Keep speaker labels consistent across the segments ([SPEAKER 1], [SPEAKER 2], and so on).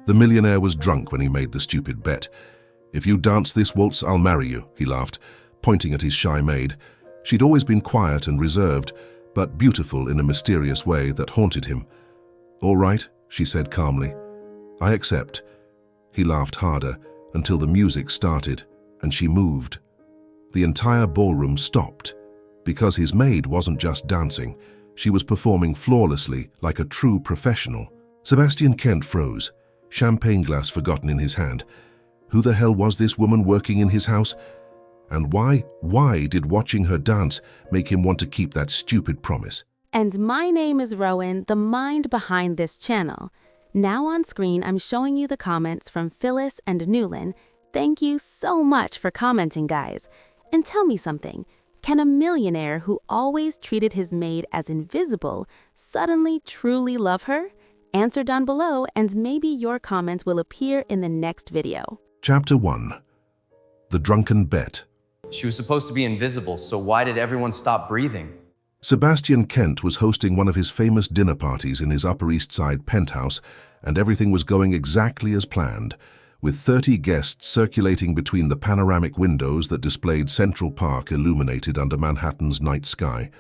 [SPEAKER 1] The millionaire was drunk when he made the stupid bet. "If you dance this waltz, I'll marry you," he laughed, pointing at his shy maid. She'd always been quiet and reserved, but beautiful in a mysterious way that haunted him. "All right," she said calmly. "I accept." He laughed harder until the music started and she moved. The entire ballroom stopped, because his maid wasn't just dancing, she was performing flawlessly like a true professional. Sebastian Kent froze, champagne glass forgotten in his hand. Who the hell was this woman working in his house? And why did watching her dance make him want to keep that stupid promise?
[SPEAKER 2] And my name is Rowan, the mind behind this channel. Now on screen, I'm showing you the comments from Phyllis and Newlin. Thank you so much for commenting, guys. And tell me something. Can a millionaire who always treated his maid as invisible suddenly truly love her? Answer down below and maybe your comments will appear in the next video.
[SPEAKER 1] Chapter 1. The Drunken Bet.
[SPEAKER 3] She was supposed to be invisible, so why did everyone stop breathing?
[SPEAKER 1] Sebastian Kent was hosting one of his famous dinner parties in his Upper East Side penthouse, and everything was going exactly as planned, with 30 guests circulating between the panoramic windows that displayed Central Park illuminated under Manhattan's night sky,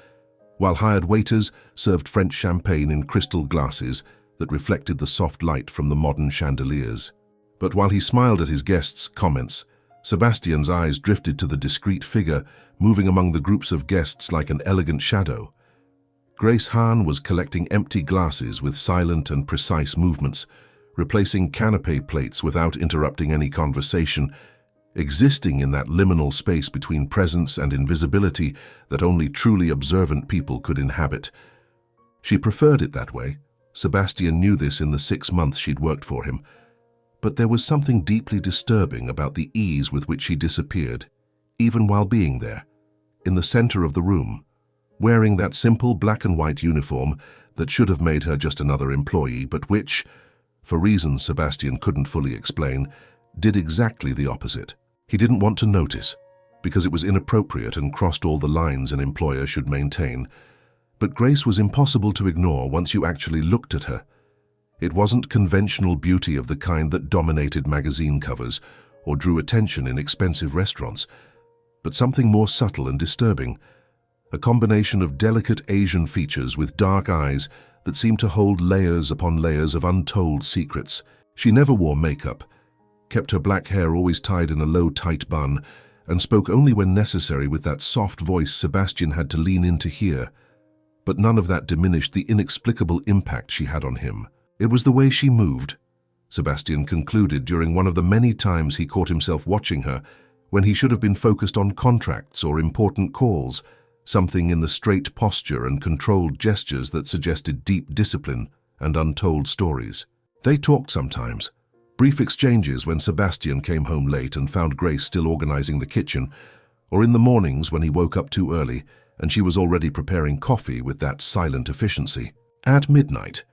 [SPEAKER 1] while hired waiters served French champagne in crystal glasses that reflected the soft light from the modern chandeliers. But while he smiled at his guests' comments, Sebastian's eyes drifted to the discreet figure moving among the groups of guests like an elegant shadow. Grace Hahn was collecting empty glasses with silent and precise movements, replacing canapé plates without interrupting any conversation, existing in that liminal space between presence and invisibility that only truly observant people could inhabit. She preferred it that way. Sebastian knew this in the 6 months she'd worked for him. But there was something deeply disturbing about the ease with which she disappeared, even while being there, in the center of the room, wearing that simple black and white uniform that should have made her just another employee, but which, for reasons Sebastian couldn't fully explain, did exactly the opposite. He didn't want to notice, because it was inappropriate and crossed all the lines an employer should maintain. But Grace was impossible to ignore once you actually looked at her. It wasn't conventional beauty of the kind that dominated magazine covers or drew attention in expensive restaurants, but something more subtle and disturbing, a combination of delicate Asian features with dark eyes that seemed to hold layers upon layers of untold secrets. She never wore makeup, kept her black hair always tied in a low, tight bun, and spoke only when necessary with that soft voice Sebastian had to lean in to hear. But none of that diminished the inexplicable impact she had on him. It was the way she moved, Sebastian concluded during one of the many times he caught himself watching her when he should have been focused on contracts or important calls, something in the straight posture and controlled gestures that suggested deep discipline and untold stories. They talked sometimes, brief exchanges when Sebastian came home late and found Grace still organizing the kitchen, or in the mornings when he woke up too early and she was already preparing coffee with that silent efficiency. At midnight,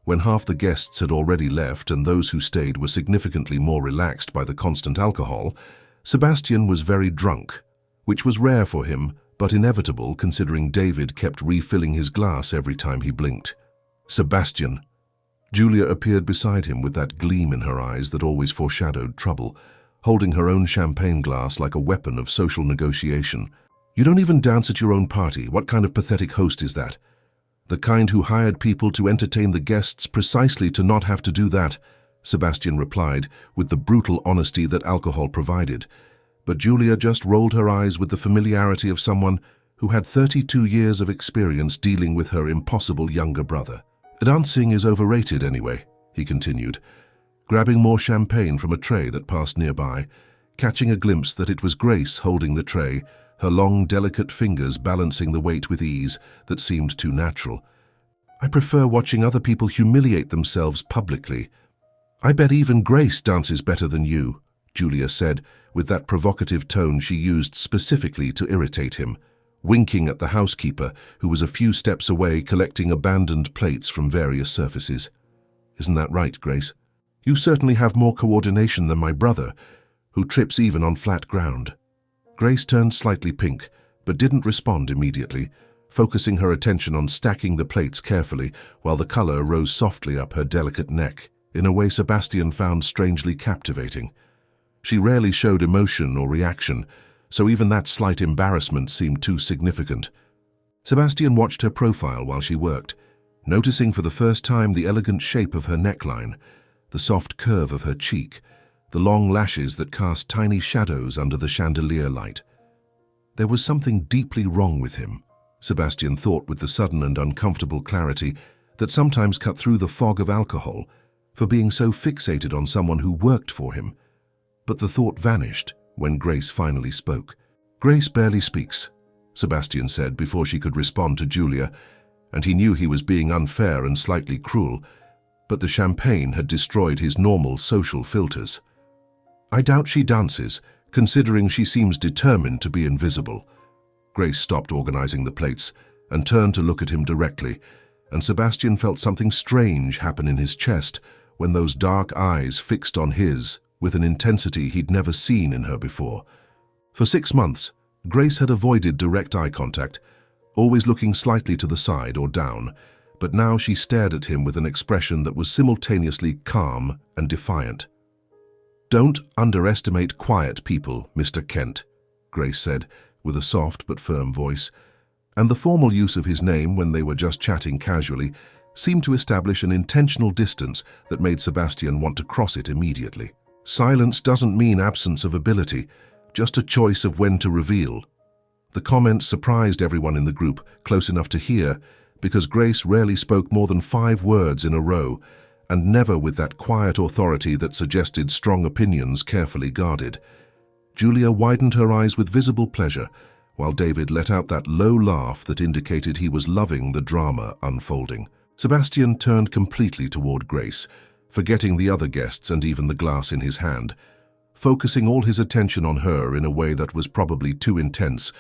[SPEAKER 1] when half the guests had already left and those who stayed were significantly more relaxed by the constant alcohol, Sebastian was very drunk, which was rare for him, but inevitable considering David kept refilling his glass every time he blinked. Sebastian. Julia appeared beside him with that gleam in her eyes that always foreshadowed trouble, holding her own champagne glass like a weapon of social negotiation. "You don't even dance at your own party. What kind of pathetic host is that?" "The kind who hired people to entertain the guests precisely to not have to do that," Sebastian replied with the brutal honesty that alcohol provided. But Julia just rolled her eyes with the familiarity of someone who had 32 years of experience dealing with her impossible younger brother. "Dancing is overrated anyway," he continued, grabbing more champagne from a tray that passed nearby, catching a glimpse that it was Grace holding the tray, her long, delicate fingers balancing the weight with ease that seemed too natural. "I prefer watching other people humiliate themselves publicly." "I bet even Grace dances better than you," Julia said, with that provocative tone she used specifically to irritate him, winking at the housekeeper who was a few steps away collecting abandoned plates from various surfaces. "Isn't that right, Grace? You certainly have more coordination than my brother, who trips even on flat ground." Grace turned slightly pink, but didn't respond immediately, focusing her attention on stacking the plates carefully while the color rose softly up her delicate neck. in a way Sebastian found strangely captivating. She rarely showed emotion or reaction, so even that slight embarrassment seemed too significant. Sebastian watched her profile while she worked, noticing for the first time the elegant shape of her neckline, the soft curve of her cheek, the long lashes that cast tiny shadows under the chandelier light. There was something deeply wrong with him, Sebastian thought with the sudden and uncomfortable clarity that sometimes cut through the fog of alcohol, for being so fixated on someone who worked for him. But the thought vanished when Grace finally spoke. "Grace barely speaks," Sebastian said before she could respond to Julia, and he knew he was being unfair and slightly cruel, but the champagne had destroyed his normal social filters. "I doubt she dances, considering she seems determined to be invisible." Grace stopped organizing the plates and turned to look at him directly, and Sebastian felt something strange happen in his chest when those dark eyes fixed on his with an intensity he'd never seen in her before. For 6 months, Grace had avoided direct eye contact, always looking slightly to the side or down, but now she stared at him with an expression that was simultaneously calm and defiant. "Don't underestimate quiet people, Mr. Kent," Grace said, with a soft but firm voice, and the formal use of his name when they were just chatting casually seemed to establish an intentional distance that made Sebastian want to cross it immediately. "Silence doesn't mean absence of ability, just a choice of when to reveal." The comment surprised everyone in the group, close enough to hear, because Grace rarely spoke more than 5 words in a row, and never with that quiet authority that suggested strong opinions carefully guarded. Julia widened her eyes with visible pleasure, while David let out that low laugh that indicated he was loving the drama unfolding. Sebastian turned completely toward Grace, forgetting the other guests and even the glass in his hand, focusing all his attention on her in a way that was probably too intense,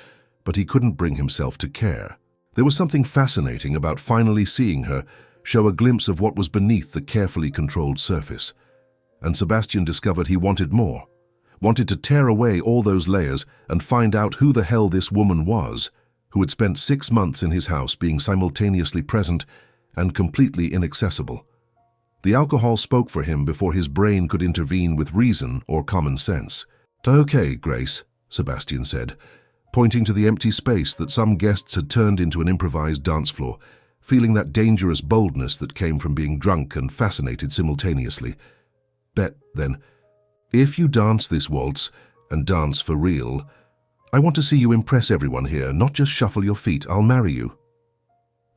[SPEAKER 1] but he couldn't bring himself to care. There was something fascinating about finally seeing her show a glimpse of what was beneath the carefully controlled surface. And Sebastian discovered he wanted more, wanted to tear away all those layers and find out who the hell this woman was, who had spent 6 months in his house being simultaneously present and completely inaccessible. The alcohol spoke for him before his brain could intervene with reason or common sense. "Okay, Grace," Sebastian said, pointing to the empty space that some guests had turned into an improvised dance floor, feeling that dangerous boldness that came from being drunk and fascinated simultaneously. "Bet, then, if you dance this waltz, and dance for real, I want to see you impress everyone here, not just shuffle your feet. I'll marry you."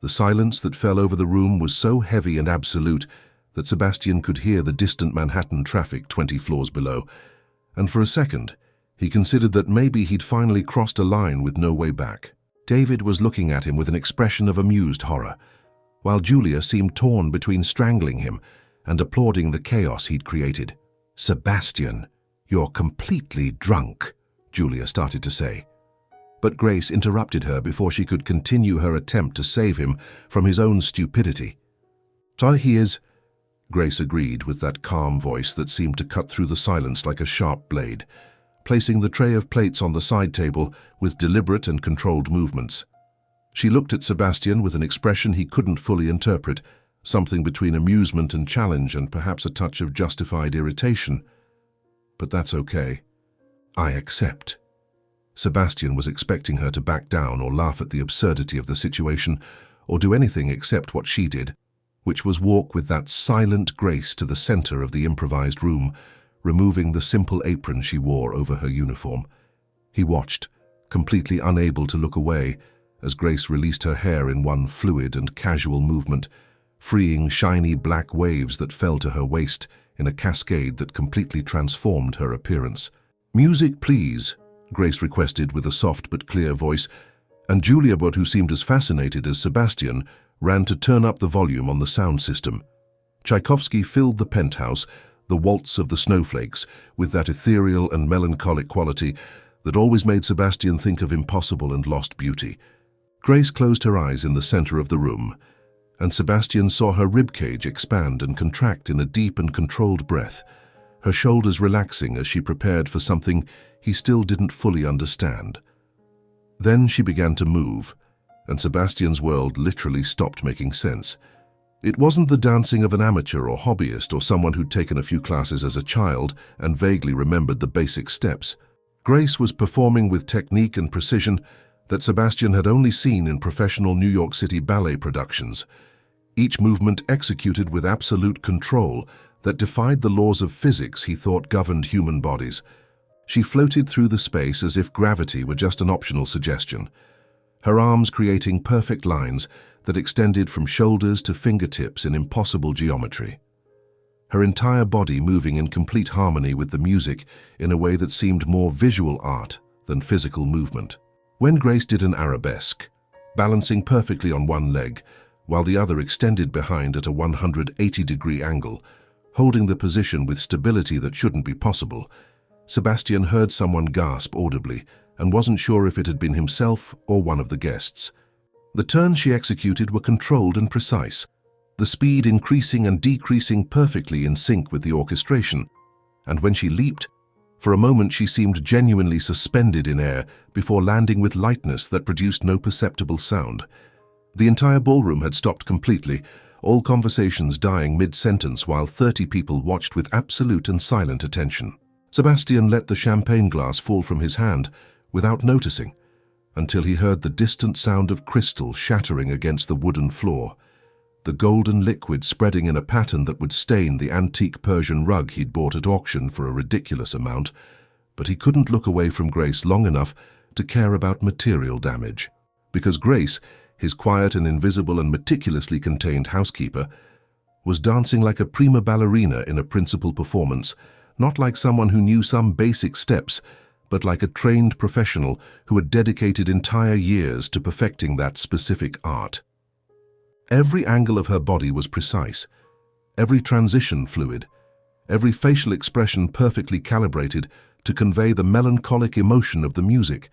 [SPEAKER 1] The silence that fell over the room was so heavy and absolute that Sebastian could hear the distant Manhattan traffic 20 floors below, and for a second, he considered that maybe he'd finally crossed a line with no way back. David was looking at him with an expression of amused horror, while Julia seemed torn between strangling him and applauding the chaos he'd created. "Sebastian, you're completely drunk," Julia started to say. But Grace interrupted her before she could continue her attempt to save him from his own stupidity. "He is," Grace agreed with that calm voice that seemed to cut through the silence like a sharp blade, placing the tray of plates on the side table with deliberate and controlled movements. She looked at Sebastian with an expression he couldn't fully interpret, something between amusement and challenge and perhaps a touch of justified irritation. "But that's okay. I accept." Sebastian was expecting her to back down or laugh at the absurdity of the situation, or do anything except what she did, which was walk with that silent grace to the center of the improvised room, removing the simple apron she wore over her uniform. He watched, completely unable to look away, as Grace released her hair in one fluid and casual movement, freeing shiny black waves that fell to her waist in a cascade that completely transformed her appearance. "Music, please," Grace requested with a soft but clear voice, and Julia, who seemed as fascinated as Sebastian, ran to turn up the volume on the sound system. Tchaikovsky filled the penthouse, the waltz of the snowflakes, with that ethereal and melancholic quality that always made Sebastian think of impossible and lost beauty. Grace closed her eyes in the center of the room, and Sebastian saw her ribcage expand and contract in a deep and controlled breath, her shoulders relaxing as she prepared for something he still didn't fully understand. Then she began to move, and Sebastian's world literally stopped making sense. It wasn't the dancing of an amateur or hobbyist or someone who'd taken a few classes as a child and vaguely remembered the basic steps. Grace was performing with technique and precision that Sebastian had only seen in professional New York City ballet productions. Each movement executed with absolute control that defied the laws of physics he thought governed human bodies. She floated through the space as if gravity were just an optional suggestion, her arms creating perfect lines that extended from shoulders to fingertips in impossible geometry. Her entire body moving in complete harmony with the music in a way that seemed more visual art than physical movement. When Grace did an arabesque, balancing perfectly on one leg, while the other extended behind at a 180-degree angle, holding the position with stability that shouldn't be possible, Sebastian heard someone gasp audibly and wasn't sure if it had been himself or one of the guests. The turns she executed were controlled and precise, the speed increasing and decreasing perfectly in sync with the orchestration, and when she leaped, for a moment she seemed genuinely suspended in air before landing with lightness that produced no perceptible sound. The entire ballroom had stopped completely, all conversations dying mid-sentence while 30 people watched with absolute and silent attention. Sebastian let the champagne glass fall from his hand without noticing, until he heard the distant sound of crystal shattering against the wooden floor, the golden liquid spreading in a pattern that would stain the antique Persian rug he'd bought at auction for a ridiculous amount, but he couldn't look away from Grace long enough to care about material damage. Because Grace, his quiet and invisible and meticulously contained housekeeper, was dancing like a prima ballerina in a principal performance, not like someone who knew some basic steps, but like a trained professional who had dedicated entire years to perfecting that specific art. Every angle of her body was precise, every transition fluid, every facial expression perfectly calibrated to convey the melancholic emotion of the music,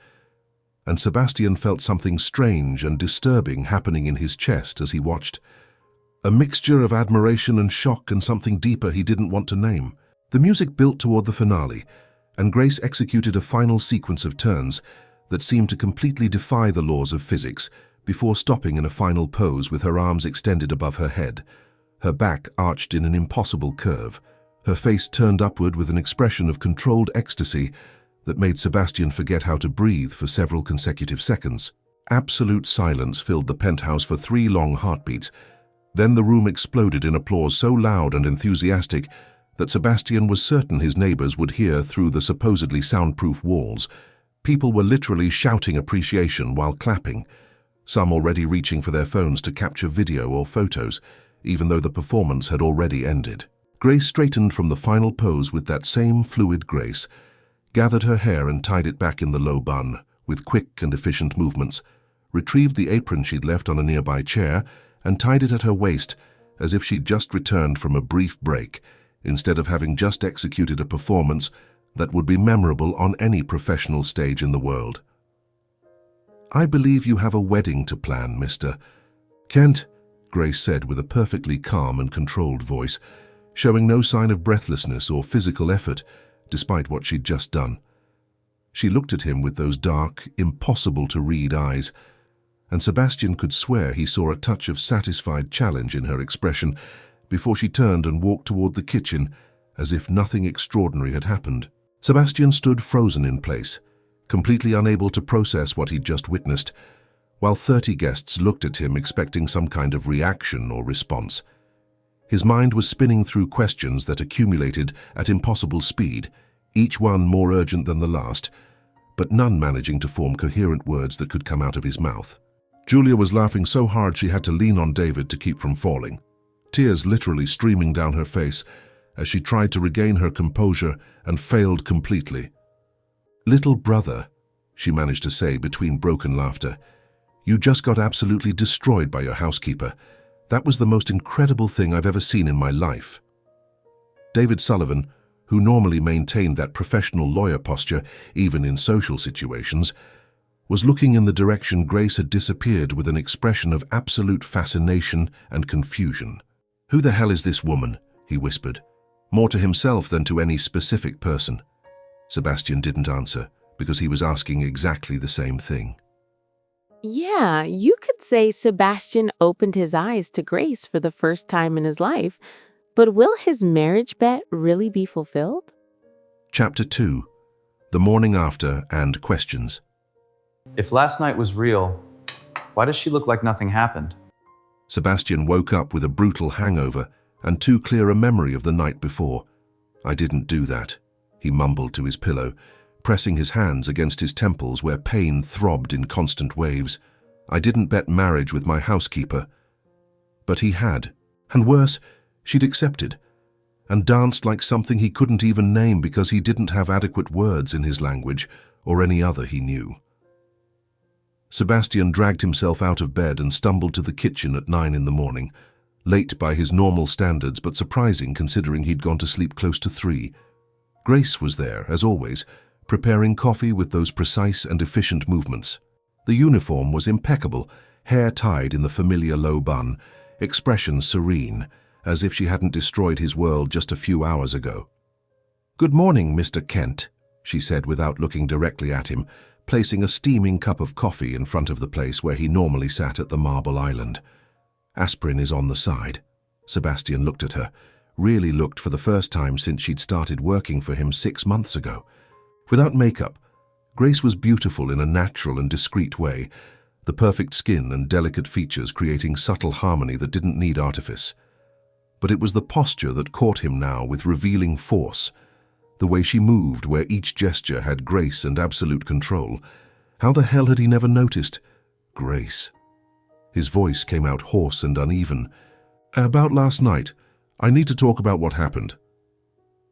[SPEAKER 1] and Sebastian felt something strange and disturbing happening in his chest as he watched, a mixture of admiration and shock and something deeper he didn't want to name. The music built toward the finale, and Grace executed a final sequence of turns that seemed to completely defy the laws of physics before stopping in a final pose with her arms extended above her head, her back arched in an impossible curve, her face turned upward with an expression of controlled ecstasy that made Sebastian forget how to breathe for several consecutive seconds. Absolute silence filled the penthouse for 3 long heartbeats. Then the room exploded in applause so loud and enthusiastic that Sebastian was certain his neighbors would hear through the supposedly soundproof walls. People were literally shouting appreciation while clapping, some already reaching for their phones to capture video or photos, even though the performance had already ended. Grace straightened from the final pose with that same fluid grace, gathered her hair and tied it back in the low bun, with quick and efficient movements, retrieved the apron she'd left on a nearby chair, and tied it at her waist as if she'd just returned from a brief break, instead of having just executed a performance that would be memorable on any professional stage in the world. "I believe you have a wedding to plan, Mr. Kent," Grace said with a perfectly calm and controlled voice, showing no sign of breathlessness or physical effort, despite what she'd just done. She looked at him with those dark, impossible-to-read eyes, and Sebastian could swear he saw a touch of satisfied challenge in her expression before she turned and walked toward the kitchen as if nothing extraordinary had happened. Sebastian stood frozen in place, completely unable to process what he'd just witnessed, while 30 guests looked at him expecting some kind of reaction or response. His mind was spinning through questions that accumulated at impossible speed, each one more urgent than the last, but none managing to form coherent words that could come out of his mouth. Julia was laughing so hard she had to lean on David to keep from falling, tears literally streaming down her face as she tried to regain her composure and failed completely. "Little brother," she managed to say between broken laughter, "you just got absolutely destroyed by your housekeeper. That was the most incredible thing I've ever seen in my life." David Sullivan, who normally maintained that professional lawyer posture even in social situations, was looking in the direction Grace had disappeared with an expression of absolute fascination and confusion. "Who the hell is this woman?" he whispered, more to himself than to any specific person. Sebastian didn't answer, because he was asking exactly the same thing.
[SPEAKER 4] Yeah, you could say Sebastian opened his eyes to Grace for the first time in his life, but will his marriage bet really be fulfilled?
[SPEAKER 1] Chapter 2. The Morning After and Questions.
[SPEAKER 3] If last night was real, why does she look like nothing happened?
[SPEAKER 1] Sebastian woke up with a brutal hangover and too clear a memory of the night before. I didn't do that, he mumbled to his pillow, pressing his hands against his temples where pain throbbed in constant waves. I didn't bet marriage with my housekeeper. But he had, and worse, she'd accepted, and danced like something he couldn't even name because he didn't have adequate words in his language or any other he knew. Sebastian dragged himself out of bed and stumbled to the kitchen at 9 in the morning, late by his normal standards but surprising considering he'd gone to sleep close to 3. Grace was there, as always, preparing coffee with those precise and efficient movements. The uniform was impeccable, hair tied in the familiar low bun, expression serene, as if she hadn't destroyed his world just a few hours ago. "Good morning, Mr. Kent," she said without looking directly at him, placing a steaming cup of coffee in front of the place where he normally sat at the Marble Island. "Aspirin is on the side." Sebastian looked at her, really looked for the first time since she'd started working for him 6 months ago. Without makeup, Grace was beautiful in a natural and discreet way, the perfect skin and delicate features creating subtle harmony that didn't need artifice. But it was the posture that caught him now with revealing force, the way she moved where each gesture had grace and absolute control. How the hell had he never noticed? Grace. His voice came out hoarse and uneven. "About last night, I need to talk about what happened."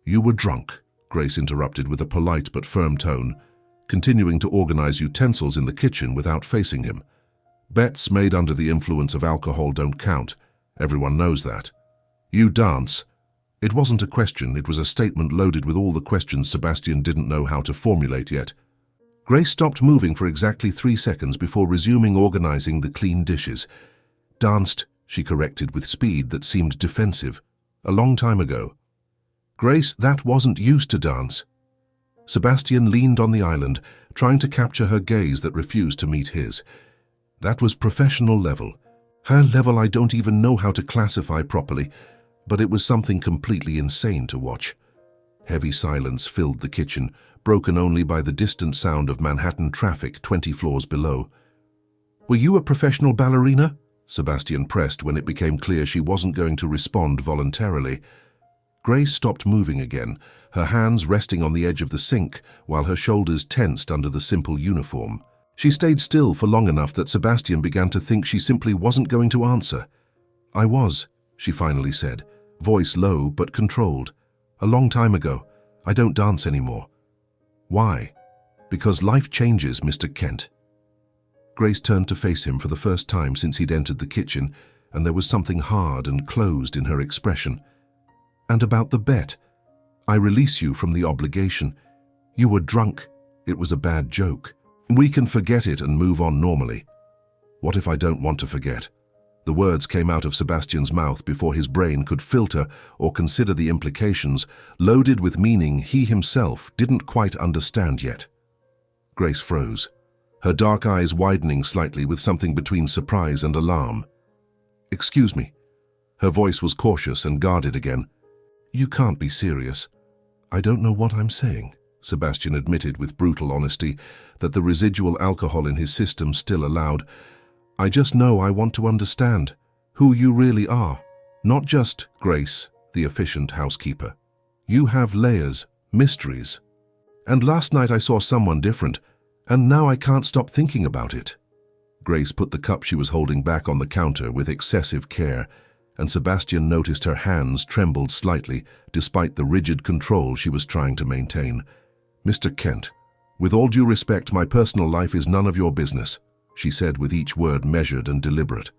[SPEAKER 1] "You were drunk," Grace interrupted with a polite but firm tone, continuing to organize utensils in the kitchen without facing him. "Bets made under the influence of alcohol don't count. Everyone knows that. You dance." It wasn't a question, it was a statement loaded with all the questions Sebastian didn't know how to formulate yet. Grace stopped moving for exactly 3 seconds before resuming organizing the clean dishes. "Danced," she corrected with speed that seemed defensive. "A long time ago." "Grace, that wasn't used to dance." Sebastian leaned on the island, trying to capture her gaze that refused to meet his. "That was professional level. Her level I don't even know how to classify properly, but it was something completely insane to watch." Heavy silence filled the kitchen, broken only by the distant sound of Manhattan traffic 20 floors below. "Were you a professional ballerina?" Sebastian pressed when it became clear she wasn't going to respond voluntarily. Grace stopped moving again, her hands resting on the edge of the sink while her shoulders tensed under the simple uniform. She stayed still for long enough that Sebastian began to think she simply wasn't going to answer. "I was," she finally said, voice low but controlled. "A long time ago. I don't dance anymore." "Why?" "Because life changes, Mr. Kent." Grace turned to face him for the first time since he'd entered the kitchen, and there was something hard and closed in her expression. "And about the bet. I release you from the obligation. You were drunk. It was a bad joke. We can forget it and move on normally." "What if I don't want to forget?" The words came out of Sebastian's mouth before his brain could filter or consider the implications, loaded with meaning he himself didn't quite understand yet. Grace froze, her dark eyes widening slightly with something between surprise and alarm. "Excuse me." Her voice was cautious and guarded again. "You can't be serious." "I don't know what I'm saying," Sebastian admitted with brutal honesty that the residual alcohol in his system still allowed. "I just know I want to understand who you really are, not just Grace, the efficient housekeeper. You have layers, mysteries. And last night I saw someone different, and now I can't stop thinking about it." Grace put the cup she was holding back on the counter with excessive care, and Sebastian noticed her hands trembled slightly despite the rigid control she was trying to maintain. "Mr. Kent, with all due respect, my personal life is none of your business," she said with each word measured and deliberate.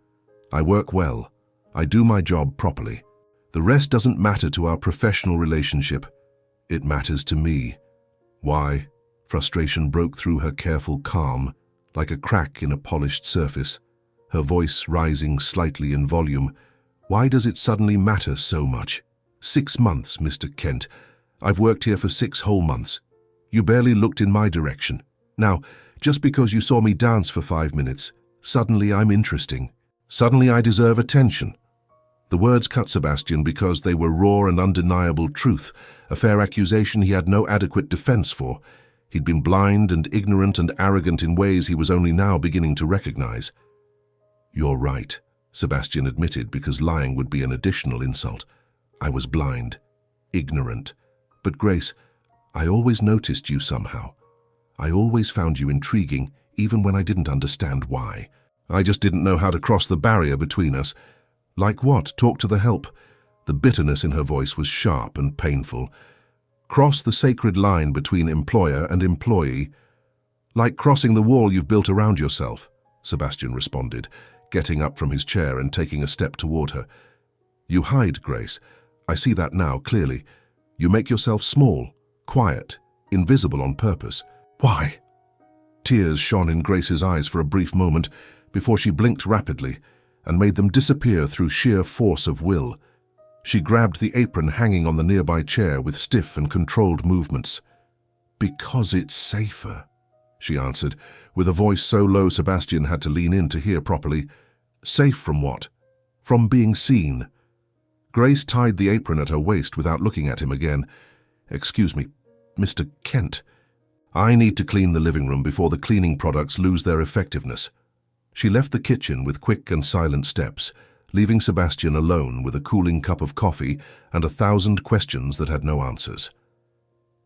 [SPEAKER 1] "I work well. I do my job properly. The rest doesn't matter to our professional relationship. It matters to me." "Why?" Frustration broke through her careful calm, like a crack in a polished surface, her voice rising slightly in volume. "Why does it suddenly matter so much? 6 months, Mr. Kent. I've worked here for 6 whole months. You barely looked in my direction. Now, just because you saw me dance for 5 minutes, Suddenly I'm interesting. Suddenly I deserve attention. The words cut Sebastian because they were raw and undeniable truth, a fair accusation he had no adequate defense for. He'd been blind and ignorant and arrogant in ways he was only now beginning to recognize. "You're right," Sebastian admitted, because lying would be an additional insult. "I was blind, ignorant. But Grace, I always noticed you somehow. I always found you intriguing, even when I didn't understand why. I just didn't know how to cross the barrier between us." "Like what? Talk to the help." The bitterness in her voice was sharp and painful. "Cross the sacred line between employer and employee." "Like crossing the wall you've built around yourself," Sebastian responded, getting up from his chair and taking a step toward her. "You hide, Grace. I see that now clearly. You make yourself small, quiet, invisible on purpose. Why?" Tears shone in Grace's eyes for a brief moment before she blinked rapidly and made them disappear through sheer force of will. She grabbed the apron hanging on the nearby chair with stiff and controlled movements. "Because it's safer," she answered, with a voice so low Sebastian had to lean in to hear properly. "Safe from what?" "From being seen." Grace tied the apron at her waist without looking at him again. "Excuse me, Mr. Kent. I need to clean the living room before the cleaning products lose their effectiveness." She left the kitchen with quick and silent steps, leaving Sebastian alone with a cooling cup of coffee and 1,000 questions that had no answers.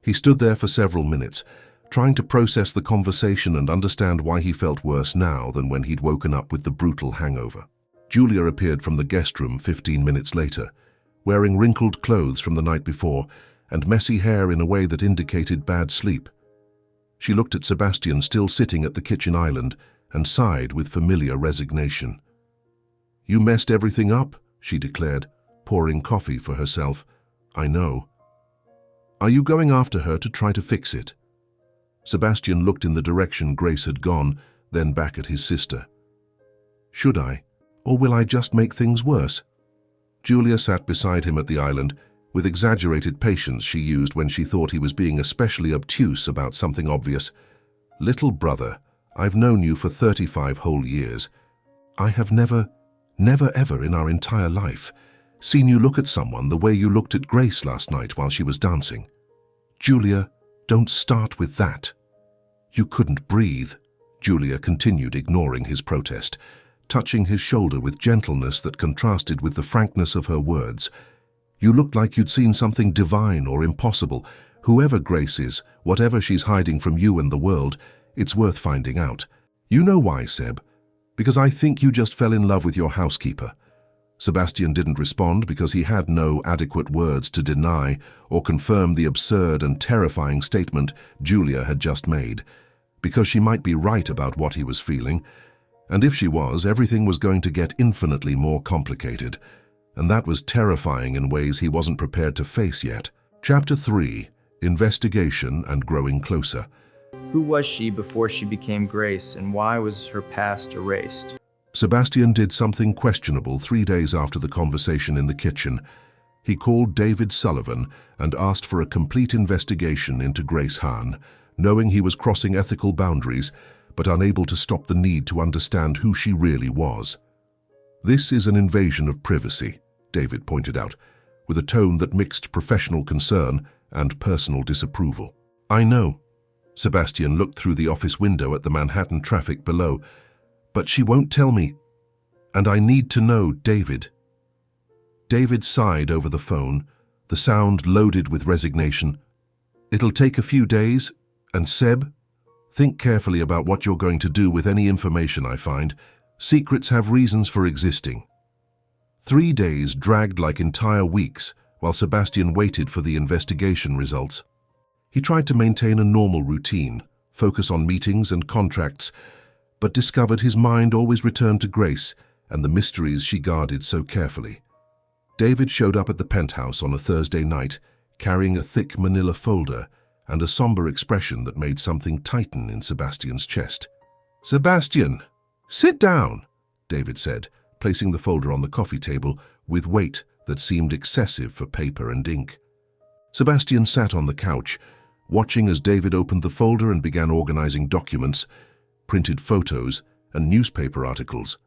[SPEAKER 1] He stood there for several minutes, trying to process the conversation and understand why he felt worse now than when he'd woken up with the brutal hangover. Julia appeared from the guest room 15 minutes later, wearing wrinkled clothes from the night before and messy hair in a way that indicated bad sleep. She looked at Sebastian still sitting at the kitchen island and sighed with familiar resignation. "You messed everything up," she declared, pouring coffee for herself. "I know. Are you going after her to try to fix it?" Sebastian looked in the direction Grace had gone, then back at his sister. "Should I? Or will I just make things worse?" Julia sat beside him at the island, with exaggerated patience she used when she thought he was being especially obtuse about something obvious. "Little brother, I've known you for 35 whole years. I have never ever in our entire life seen you look at someone the way you looked at Grace last night while she was dancing. Julia, don't start with that." "You couldn't breathe," Julia continued, ignoring his protest, touching his shoulder with gentleness that contrasted with the frankness of her words. "You looked like you'd seen something divine or impossible. Whoever Grace is, whatever she's hiding from you and the world, it's worth finding out. You know why, Seb? Because I think you just fell in love with your housekeeper." Sebastian didn't respond because he had no adequate words to deny or confirm the absurd and terrifying statement Julia had just made, because she might be right about what he was feeling, and if she was, everything was going to get infinitely more complicated, and that was terrifying in ways he wasn't prepared to face yet. Chapter 3: Investigation and Growing Closer.
[SPEAKER 5] Who was she before she became Grace, and why was her past erased?
[SPEAKER 1] Sebastian did something questionable 3 days after the conversation in the kitchen. He called David Sullivan and asked for a complete investigation into Grace Hahn, knowing he was crossing ethical boundaries, but unable to stop the need to understand who she really was. "This is an invasion of privacy," David pointed out, with a tone that mixed professional concern and personal disapproval. "I know." Sebastian looked through the office window at the Manhattan traffic below. "But she won't tell me. And I need to know, David." David sighed over the phone, the sound loaded with resignation. "It'll take a few days, and Seb, think carefully about what you're going to do with any information I find. Secrets have reasons for existing." 3 days dragged like entire weeks while Sebastian waited for the investigation results. He tried to maintain a normal routine, focus on meetings and contracts, but discovered his mind always returned to Grace and the mysteries she guarded so carefully. David showed up at the penthouse on a Thursday night, carrying a thick manila folder and a somber expression that made something tighten in Sebastian's chest. "Sebastian, sit down," David said, placing the folder on the coffee table with weight that seemed excessive for paper and ink. Sebastian sat on the couch, watching as David opened the folder and began organizing documents, printed photos, and newspaper articles.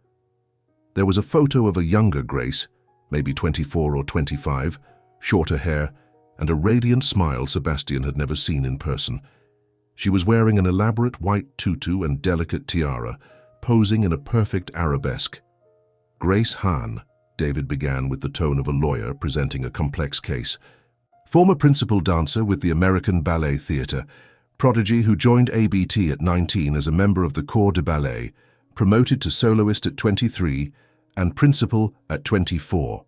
[SPEAKER 1] There was a photo of a younger Grace, maybe 24 or 25, shorter hair, and a radiant smile Sebastian had never seen in person. She was wearing an elaborate white tutu and delicate tiara, posing in a perfect arabesque. "Grace Hahn," David began with the tone of a lawyer presenting a complex case. "Former principal dancer with the American Ballet Theatre, prodigy who joined ABT at 19 as a member of the Corps de Ballet, promoted to soloist at 23, and principal at 24.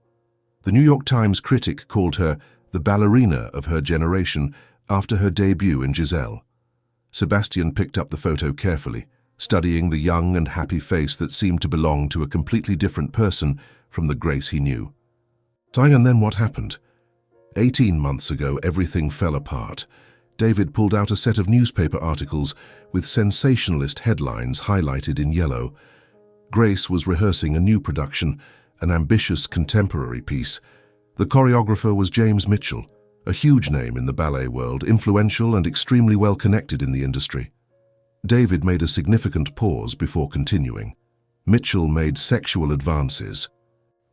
[SPEAKER 1] The New York Times critic called her the ballerina of her generation after her debut in Giselle." Sebastian picked up the photo carefully, studying the young and happy face that seemed to belong to a completely different person from the Grace he knew. And then what happened? 18 months ago, everything fell apart. David pulled out a set of newspaper articles with sensationalist headlines highlighted in yellow. Grace was rehearsing a new production, an ambitious contemporary piece. The choreographer was James Mitchell, a huge name in the ballet world, influential and extremely well connected in the industry. David made a significant pause before continuing. Mitchell made sexual advances,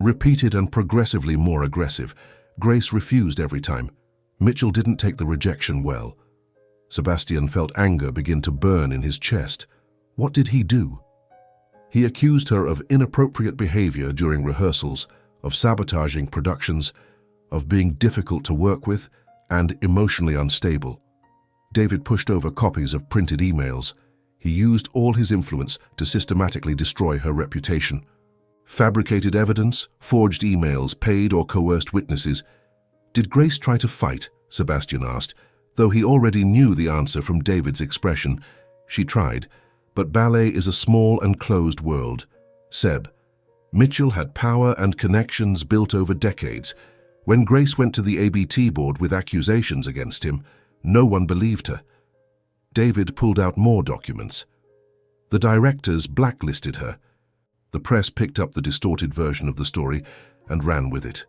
[SPEAKER 1] repeated and progressively more aggressive. Grace refused every time. Mitchell didn't take the rejection well. Sebastian felt anger begin to burn in his chest. What did he do? He accused her of inappropriate behavior during rehearsals, of sabotaging productions, of being difficult to work with, and emotionally unstable. David pushed over copies of printed emails. He used all his influence to systematically destroy her reputation. Fabricated evidence, forged emails, paid or coerced witnesses. Did Grace try to fight? Sebastian asked, though he already knew the answer from David's expression. She tried, but ballet is a small and closed world. Seb, Mitchell had power and connections built over decades. When Grace went to the ABT board with accusations against him, no one believed her. David pulled out more documents. The directors blacklisted her. The press picked up the distorted version of the story and ran with it.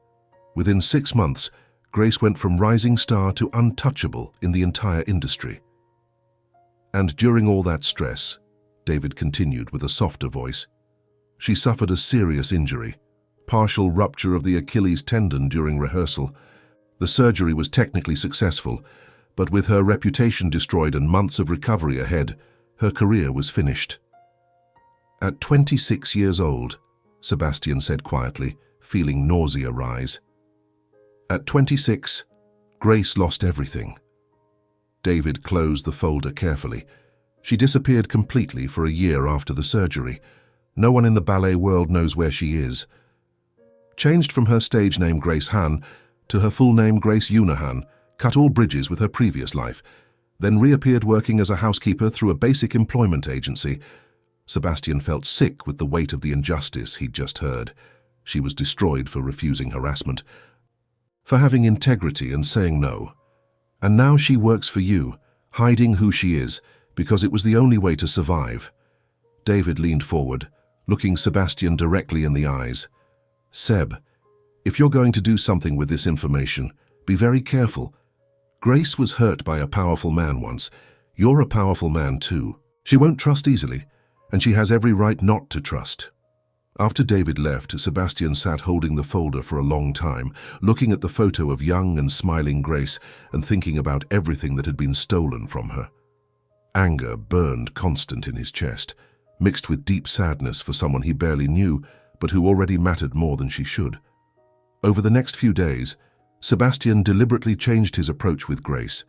[SPEAKER 1] Within 6 months, Grace went from rising star to untouchable in the entire industry. And during all that stress, David continued with a softer voice, she suffered a serious injury, partial rupture of the Achilles tendon during rehearsal. The surgery was technically successful, but with her reputation destroyed and months of recovery ahead, her career was finished. At 26 years old, Sebastian said quietly, feeling nausea rise. At 26, Grace lost everything. David closed the folder carefully. She disappeared completely for a year after the surgery. No one in the ballet world knows where she is. Changed from her stage name Grace Hahn to her full name Grace Unahan, cut all bridges with her previous life, then reappeared working as a housekeeper through a basic employment agency. Sebastian felt sick with the weight of the injustice he'd just heard. She was destroyed for refusing harassment, for having integrity and saying no. And now she works for you, hiding who she is, because it was the only way to survive. David leaned forward, looking Sebastian directly in the eyes. Seb, if you're going to do something with this information, be very careful. Grace was hurt by a powerful man once. You're a powerful man too. She won't trust easily, and she has every right not to trust. After David left, Sebastian sat holding the folder for a long time, looking at the photo of young and smiling Grace and thinking about everything that had been stolen from her. Anger burned constant in his chest, mixed with deep sadness for someone he barely knew, but who already mattered more than she should. Over the next few days, Sebastian deliberately changed his approach with Grace.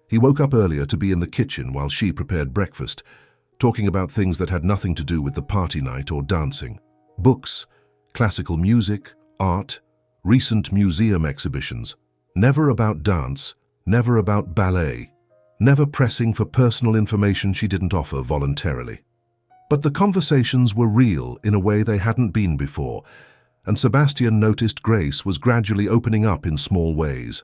[SPEAKER 1] He woke up earlier to be in the kitchen while she prepared breakfast, talking about things that had nothing to do with the party night or dancing. Books, classical music, art, recent museum exhibitions. Never about dance, never about ballet, never pressing for personal information she didn't offer voluntarily. But the conversations were real in a way they hadn't been before, and Sebastian noticed Grace was gradually opening up in small ways.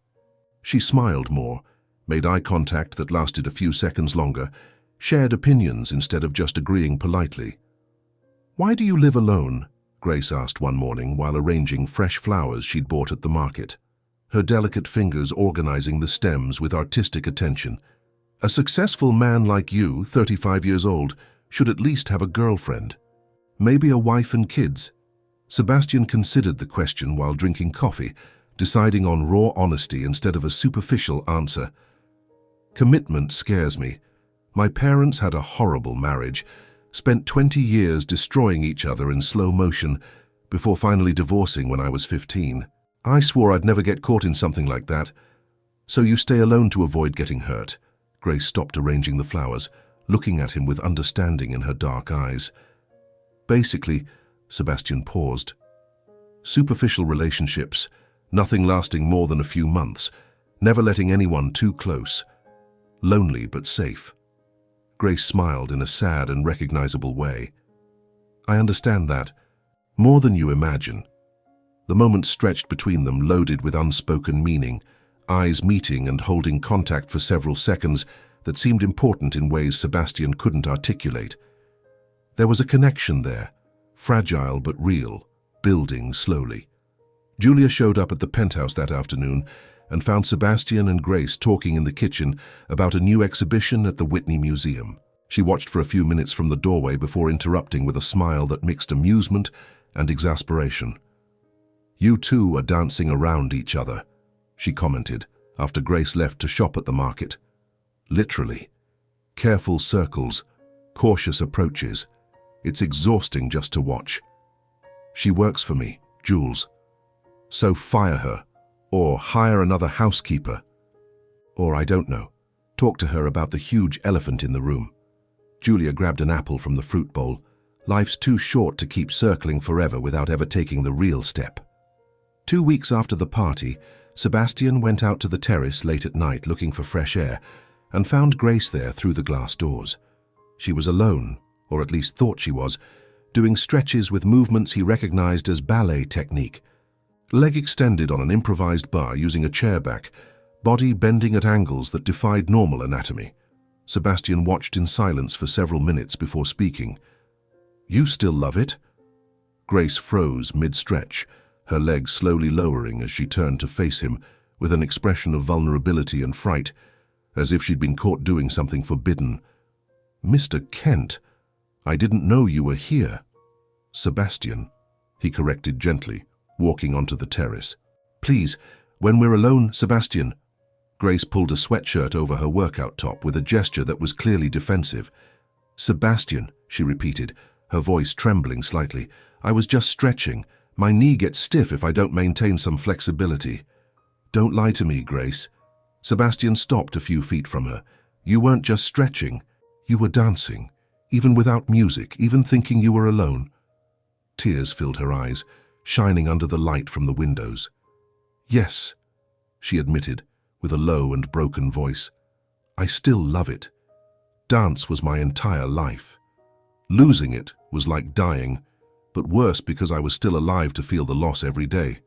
[SPEAKER 1] She smiled more, made eye contact that lasted a few seconds longer, shared opinions instead of just agreeing politely. "Why do you live alone?" Grace asked one morning while arranging fresh flowers she'd bought at the market, her delicate fingers organizing the stems with artistic attention. "A successful man like you, 35 years old, should at least have a girlfriend." Maybe a wife and kids. Sebastian considered the question while drinking coffee, deciding on raw honesty instead of a superficial answer. Commitment scares me. My parents had a horrible marriage, spent 20 years destroying each other in slow motion before finally divorcing when I was 15. I swore I'd never get caught in something like that. So you stay alone to avoid getting hurt. Grace stopped arranging the flowers, looking at him with understanding in her dark eyes. Basically, Sebastian paused. Superficial relationships, nothing lasting more than a few months, never letting anyone too close. Lonely but safe. Grace smiled in a sad and recognizable way. I understand that. More than you imagine. The moment stretched between them, loaded with unspoken meaning, eyes meeting and holding contact for several seconds that seemed important in ways Sebastian couldn't articulate. There was a connection there, fragile but real, building slowly. Julia showed up at the penthouse that afternoon and found Sebastian and Grace talking in the kitchen about a new exhibition at the Whitney Museum. She watched for a few minutes from the doorway before interrupting with a smile that mixed amusement and exasperation. "You two are dancing around each other," she commented after Grace left to shop at the market. "Literally. Careful circles, cautious approaches. It's exhausting just to watch. She works for me, Jules. So fire her, or hire another housekeeper. Or I don't know, talk to her about the huge elephant in the room." Julia grabbed an apple from the fruit bowl. Life's too short to keep circling forever without ever taking the real step. 2 weeks after the party, Sebastian went out to the terrace late at night looking for fresh air and found Grace there through the glass doors. She was alone, or at least thought she was, doing stretches with movements he recognized as ballet technique. Leg extended on an improvised bar using a chair back, body bending at angles that defied normal anatomy. Sebastian watched in silence for several minutes before speaking. "You still love it?" Grace froze mid-stretch, her legs slowly lowering as she turned to face him with an expression of vulnerability and fright, as if she'd been caught doing something forbidden. "Mr. Kent, I didn't know you were here." "Sebastian," he corrected gently, walking onto the terrace. "Please, when we're alone, Sebastian." Grace pulled a sweatshirt over her workout top with a gesture that was clearly defensive. "Sebastian," she repeated, her voice trembling slightly. "I was just stretching. My knee gets stiff if I don't maintain some flexibility." "Don't lie to me, Grace." Sebastian stopped a few feet from her. "You weren't just stretching. You were dancing, even without music, even thinking you were alone." Tears filled her eyes, shining under the light from the windows. "Yes," she admitted, with a low and broken voice. "I still love it. Dance was my entire life. Losing it was like dying, but worse because I was still alive to feel the loss every day."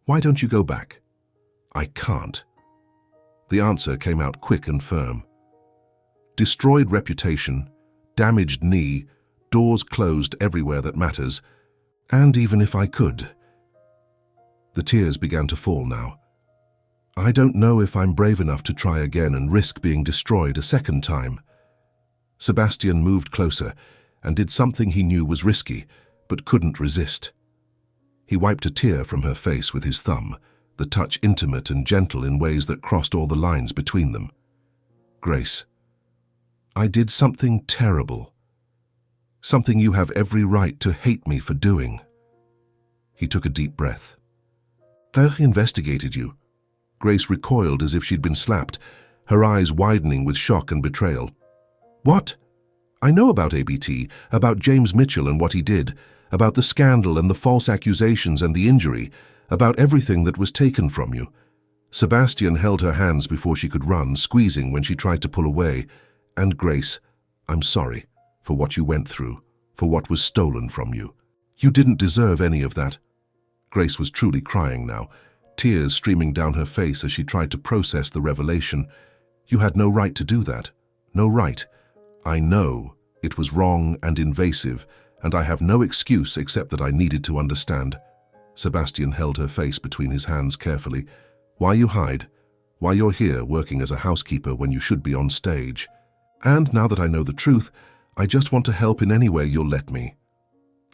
[SPEAKER 1] "Why don't you go back?" "I can't." The answer came out quick and firm. Destroyed reputation, damaged knee, doors closed everywhere that matters, and even if I could. The tears began to fall now. "I don't know if I'm brave enough to try again and risk being destroyed a second time." Sebastian moved closer and did something he knew was risky, but couldn't resist. He wiped a tear from her face with his thumb, the touch intimate and gentle in ways that crossed all the lines between them. "Grace, I did something terrible. Something you have every right to hate me for doing." He took a deep breath. "They investigated you." Grace recoiled as if she'd been slapped, her eyes widening with shock and betrayal. "What? I know about ABT, about James Mitchell and what he did, about the scandal and the false accusations and the injury, about everything that was taken from you." Sebastian held her hands before she could run, squeezing when she tried to pull away. "And Grace, I'm sorry for what you went through, for what was stolen from you. You didn't deserve any of that." Grace was truly crying now, tears streaming down her face as she tried to process the revelation. "You had no right to do that. No right. I know it was wrong and invasive, and I have no excuse except that I needed to understand." Sebastian held her face between his hands carefully. "Why you hide? Why you're here working as a housekeeper when you should be on stage? And now that I know the truth, I just want to help in any way you'll let me.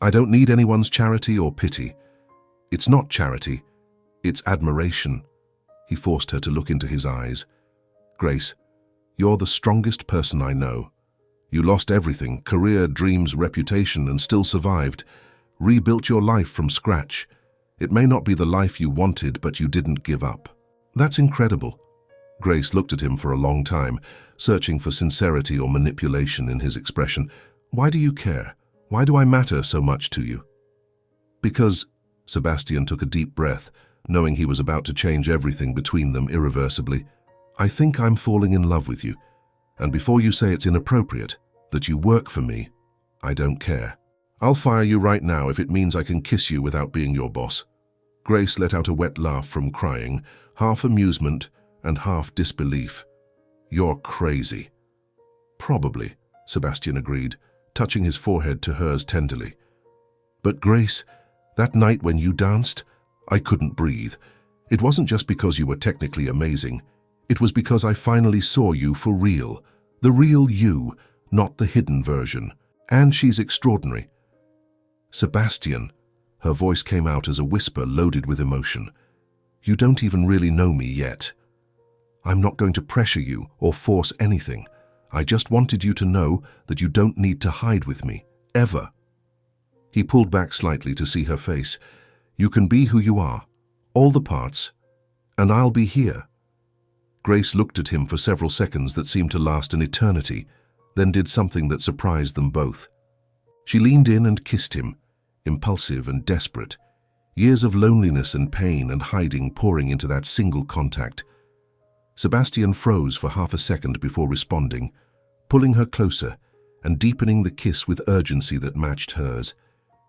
[SPEAKER 1] I don't need anyone's charity or pity. It's not charity, it's admiration. He forced her to look into his eyes. Grace, you're the strongest person I know. You lost everything, career, dreams, reputation, and still survived. Rebuilt your life from scratch. It may not be the life you wanted, but you didn't give up. That's incredible. Grace looked at him for a long time, searching for sincerity or manipulation in his expression. Why do you care? Why do I matter so much to you? Because, Sebastian took a deep breath, knowing he was about to change everything between them irreversibly. I think I'm falling in love with you. And before you say it's inappropriate, that you work for me, I don't care. I'll fire you right now if it means I can kiss you without being your boss. Grace let out a wet laugh from crying, half amusement and half disbelief. You're crazy. Probably, Sebastian agreed, touching his forehead to hers tenderly. But Grace, that night when you danced, I couldn't breathe. It wasn't just because you were technically amazing. It was because I finally saw you for real. The real you, not the hidden version. And she's extraordinary. Sebastian, her voice came out as a whisper loaded with emotion. You don't even really know me yet. I'm not going to pressure you or force anything. I just wanted you to know that you don't need to hide with me, ever. He pulled back slightly to see her face. You can be who you are, all the parts, and I'll be here. Grace looked at him for several seconds that seemed to last an eternity, then did something that surprised them both. She leaned in and kissed him, impulsive and desperate, years of loneliness and pain and hiding pouring into that single contact. Sebastian froze for half a second before responding, pulling her closer and deepening the kiss with urgency that matched hers.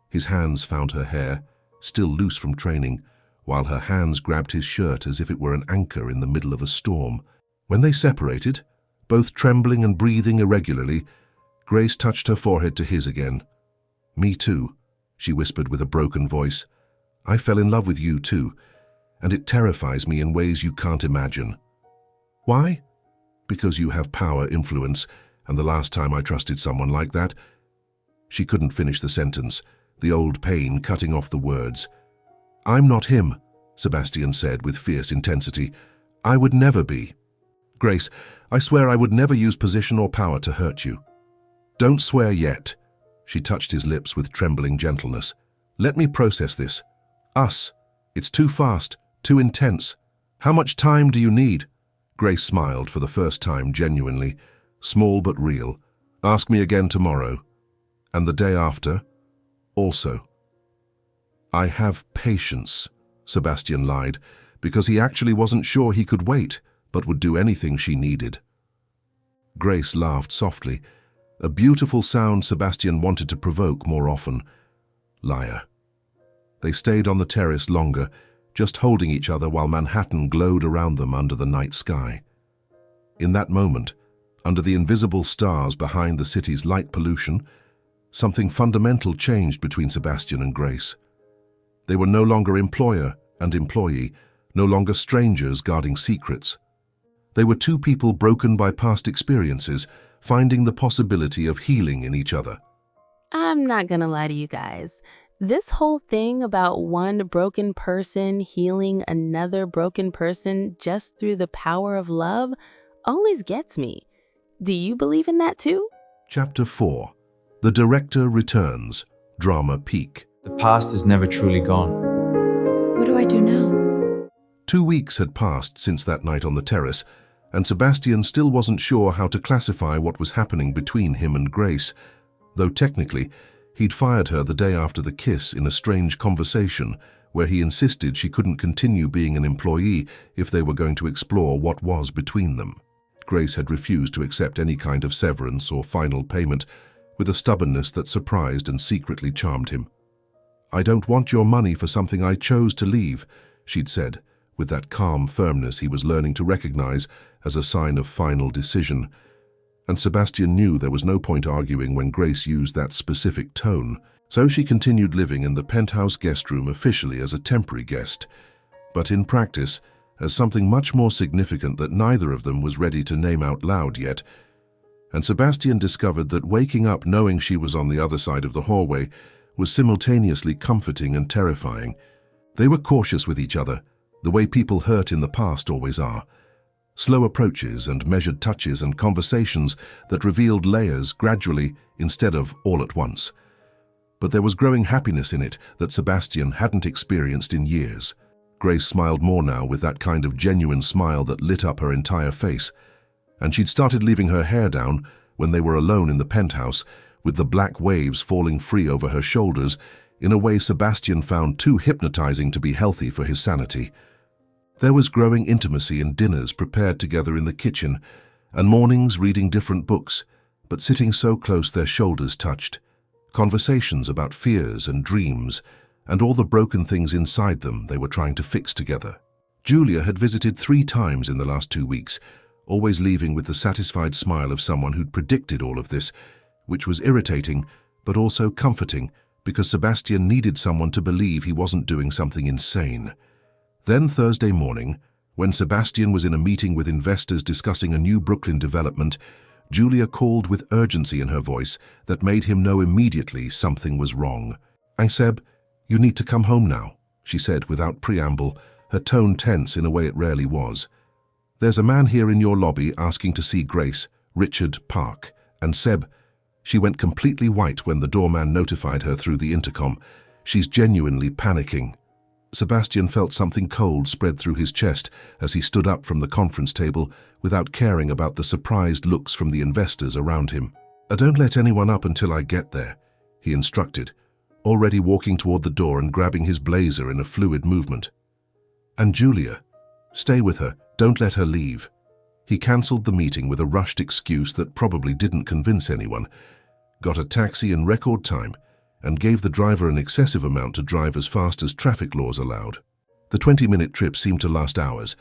[SPEAKER 1] His hands found her hair, still loose from training, while her hands grabbed his shirt as if it were an anchor in the middle of a storm. When they separated, both trembling and breathing irregularly, Grace touched her forehead to his again. Me too, she whispered with a broken voice. I fell in love with you too, and it terrifies me in ways you can't imagine. Why? Because you have power, influence, and the last time I trusted someone like that. She couldn't finish the sentence, the old pain cutting off the words. I'm not him, Sebastian said with fierce intensity. I would never be. Grace, I swear I would never use position or power to hurt you. Don't swear yet. She touched his lips with trembling gentleness. Let me process this. Us. It's too fast, too intense. How much time do you need? Grace smiled for the first time genuinely, small but real. Ask me again tomorrow. And the day after? Also. I have patience, Sebastian lied, because he actually wasn't sure he could wait, but would do anything she needed. Grace laughed softly, a beautiful sound Sebastian wanted to provoke more often. Liar. They stayed on the terrace longer, just holding each other while Manhattan glowed around them under the night sky. In that moment, under the invisible stars behind the city's light pollution, something fundamental changed between Sebastian and Grace. They were no longer employer and employee, no longer strangers guarding secrets. They were two people broken by past experiences, finding the possibility of healing in each other.
[SPEAKER 4] I'm not gonna lie to you guys. This whole thing about one broken person healing another broken person just through the power of love always gets me. Do you believe in that too?
[SPEAKER 1] Chapter 4. The Director Returns. Drama Peak.
[SPEAKER 3] The past is never truly gone.
[SPEAKER 6] What do I do now?
[SPEAKER 1] 2 weeks had passed since that night on the terrace, and Sebastian still wasn't sure how to classify what was happening between him and Grace, though technically, he'd fired her the day after the kiss in a strange conversation where he insisted she couldn't continue being an employee if they were going to explore what was between them. Grace had refused to accept any kind of severance or final payment, with a stubbornness that surprised and secretly charmed him. I don't want your money for something I chose to leave, she'd said, with that calm firmness he was learning to recognize as a sign of final decision. And Sebastian knew there was no point arguing when Grace used that specific tone, so she continued living in the penthouse guest room officially as a temporary guest, but in practice as something much more significant that neither of them was ready to name out loud yet. And Sebastian discovered that waking up knowing she was on the other side of the hallway was simultaneously comforting and terrifying. They were cautious with each other, the way people hurt in the past always are. Slow approaches and measured touches and conversations that revealed layers gradually instead of all at once. But there was growing happiness in it that Sebastian hadn't experienced in years. Grace smiled more now, with that kind of genuine smile that lit up her entire face. And she'd started leaving her hair down when they were alone in the penthouse, with the black waves falling free over her shoulders in a way Sebastian found too hypnotizing to be healthy for his sanity. There was growing intimacy in dinners prepared together in the kitchen, and mornings reading different books, but sitting so close their shoulders touched. Conversations about fears and dreams, and all the broken things inside them they were trying to fix together. Julia had visited 3 times in the last 2 weeks, always leaving with the satisfied smile of someone who'd predicted all of this, which was irritating but also comforting because Sebastian needed someone to believe he wasn't doing something insane. Then Thursday morning, when Sebastian was in a meeting with investors discussing a new Brooklyn development, Julia called with urgency in her voice that made him know immediately something was wrong. "Seb, you need to come home now," she said without preamble, her tone tense in a way it rarely was. "There's a man here in your lobby asking to see Grace, Richard Park, and Seb." She went completely white when the doorman notified her through the intercom. "She's genuinely panicking." Sebastian felt something cold spread through his chest as he stood up from the conference table without caring about the surprised looks from the investors around him. "Don't let anyone up until I get there," he instructed, already walking toward the door and grabbing his blazer in a fluid movement. "And Julia, stay with her, don't let her leave." He cancelled the meeting with a rushed excuse that probably didn't convince anyone, got a taxi in record time, and gave the driver an excessive amount to drive as fast as traffic laws allowed. The 20-minute trip seemed to last hours,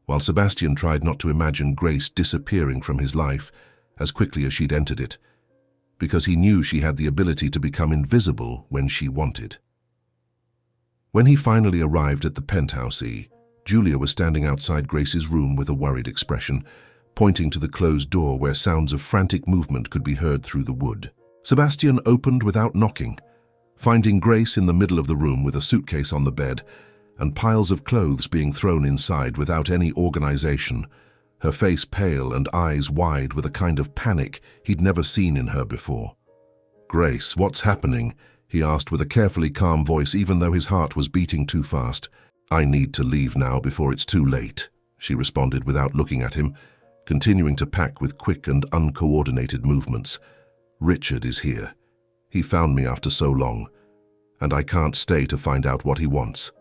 [SPEAKER 1] while Sebastian tried not to imagine Grace disappearing from his life as quickly as she'd entered it, because he knew she had the ability to become invisible when she wanted. When he finally arrived at the penthouse E, Julia was standing outside Grace's room with a worried expression, pointing to the closed door where sounds of frantic movement could be heard through the wood. Sebastian opened without knocking, finding Grace in the middle of the room with a suitcase on the bed and piles of clothes being thrown inside without any organization, her face pale and eyes wide with a kind of panic he'd never seen in her before. "Grace, what's happening?" he asked with a carefully calm voice, even though his heart was beating too fast. "I need to leave now before it's too late," she responded without looking at him, continuing to pack with quick and uncoordinated movements. "Richard is here. He found me after so long, and I can't stay to find out what he wants."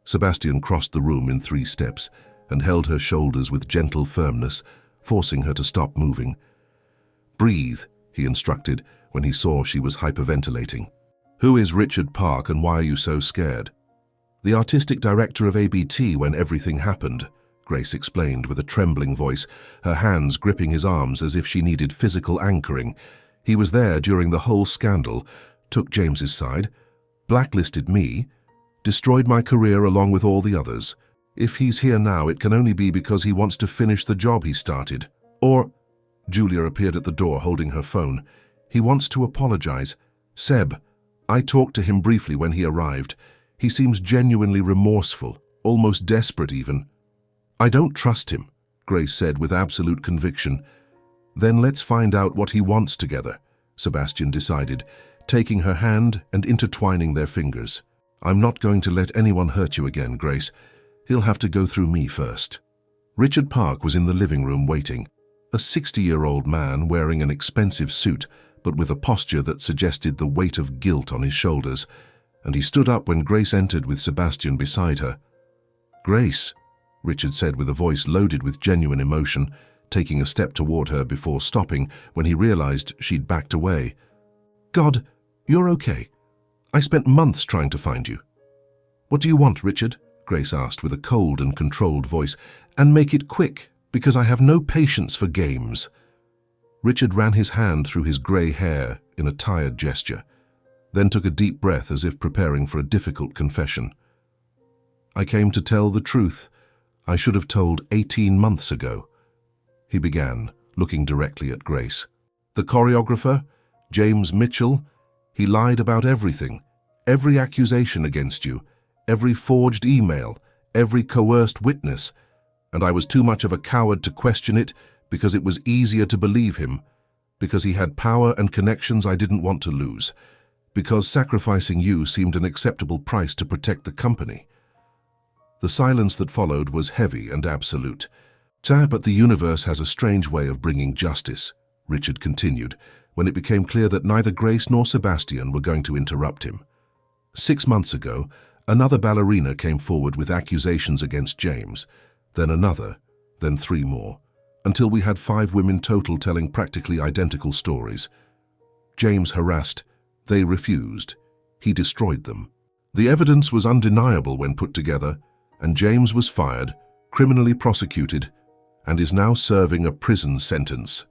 [SPEAKER 1] Sebastian crossed the room in 3 steps and held her shoulders with gentle firmness, forcing her to stop moving. "Breathe," he instructed when he saw she was hyperventilating. "Who is Richard Park and why are you so scared?" "The artistic director of ABT when everything happened," Grace explained with a trembling voice, her hands gripping his arms as if she needed physical anchoring. "He was there during the whole scandal, took James's side, blacklisted me, destroyed my career along with all the others. If he's here now, it can only be because he wants to finish the job he started. Or," Julia appeared at the door holding her phone, "he wants to apologize. Seb, I talked to him briefly when he arrived. He seems genuinely remorseful, almost desperate even." "I don't trust him," Grace said with absolute conviction. "Then let's find out what he wants together," Sebastian decided, taking her hand and intertwining their fingers. "I'm not going to let anyone hurt you again, Grace. He'll have to go through me first." Richard Park was in the living room waiting, a 60-year-old man wearing an expensive suit, but with a posture that suggested the weight of guilt on his shoulders, and he stood up when Grace entered with Sebastian beside her. "Grace," Richard said with a voice loaded with genuine emotion, taking a step toward her before stopping when he realized she'd backed away. "God, you're okay. I spent months trying to find you." "What do you want, Richard?" Grace asked with a cold and controlled voice. "And make it quick, because I have no patience for games." Richard ran his hand through his grey hair in a tired gesture, then took a deep breath as if preparing for a difficult confession. "I came to tell the truth. I should have told 18 months ago," he began, looking directly at Grace. "The choreographer, James Mitchell, He lied about everything, every accusation against you, every forged email, every coerced witness, and I was too much of a coward to question it because it was easier to believe him, because he had power and connections I didn't want to lose, because sacrificing you seemed an acceptable price to protect the company. The silence that followed was heavy and absolute. But the universe has a strange way of bringing justice, Richard continued, when it became clear that neither Grace nor Sebastian were going to interrupt him. 6 months ago, another ballerina came forward with accusations against James, then another, then 3 more, until we had 5 women total telling practically identical stories. James harassed, they refused, he destroyed them. The evidence was undeniable when put together, and James was fired, criminally prosecuted, and is now serving a prison sentence.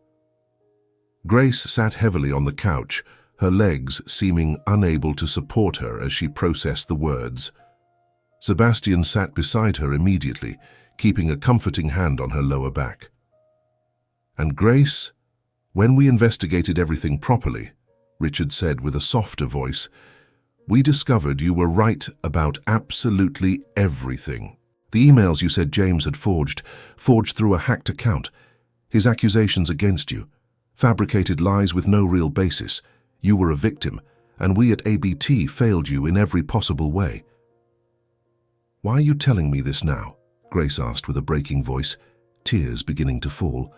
[SPEAKER 1] Grace sat heavily on the couch, her legs seeming unable to support her as she processed the words. Sebastian sat beside her immediately, keeping a comforting hand on her lower back. And Grace, when we investigated everything properly, Richard said with a softer voice, we discovered you were right about absolutely everything. The emails you said James had forged through a hacked account, his accusations against you, fabricated lies with no real basis. You were a victim, and we at ABT failed you in every possible way. Why are you telling me this now? Grace asked with a breaking voice, tears beginning to fall.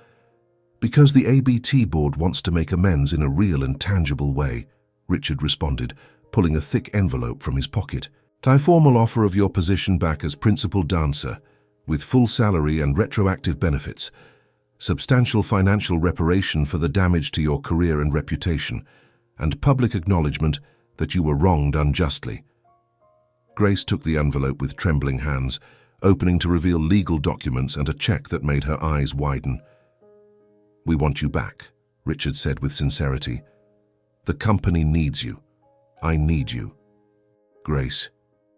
[SPEAKER 1] Because the ABT board wants to make amends in a real and tangible way, Richard responded, pulling a thick envelope from his pocket. A formal offer of your position back as principal dancer, with full salary and retroactive benefits, substantial financial reparation for the damage to your career and reputation, and public acknowledgement that you were wronged unjustly. Grace took the envelope with trembling hands, opening to reveal legal documents and a check that made her eyes widen. We want you back, Richard said with sincerity. The company needs you. I need you. Grace,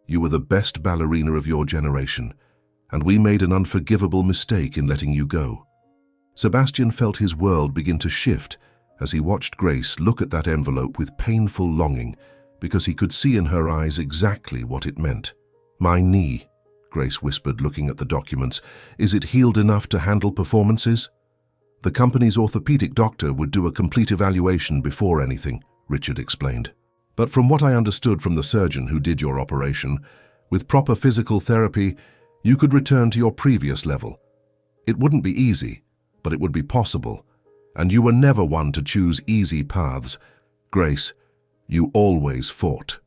[SPEAKER 1] you were the best ballerina of your generation, and we made an unforgivable mistake in letting you go. Sebastian felt his world begin to shift as he watched Grace look at that envelope with painful longing, because he could see in her eyes exactly what it meant. My knee, Grace whispered, looking at the documents. Is it healed enough to handle performances? The company's orthopedic doctor would do a complete evaluation before anything, Richard explained. But from what I understood from the surgeon who did your operation, with proper physical therapy, you could return to your previous level. It wouldn't be easy, but it would be possible, and you were never one to choose easy paths. Grace, you always fought.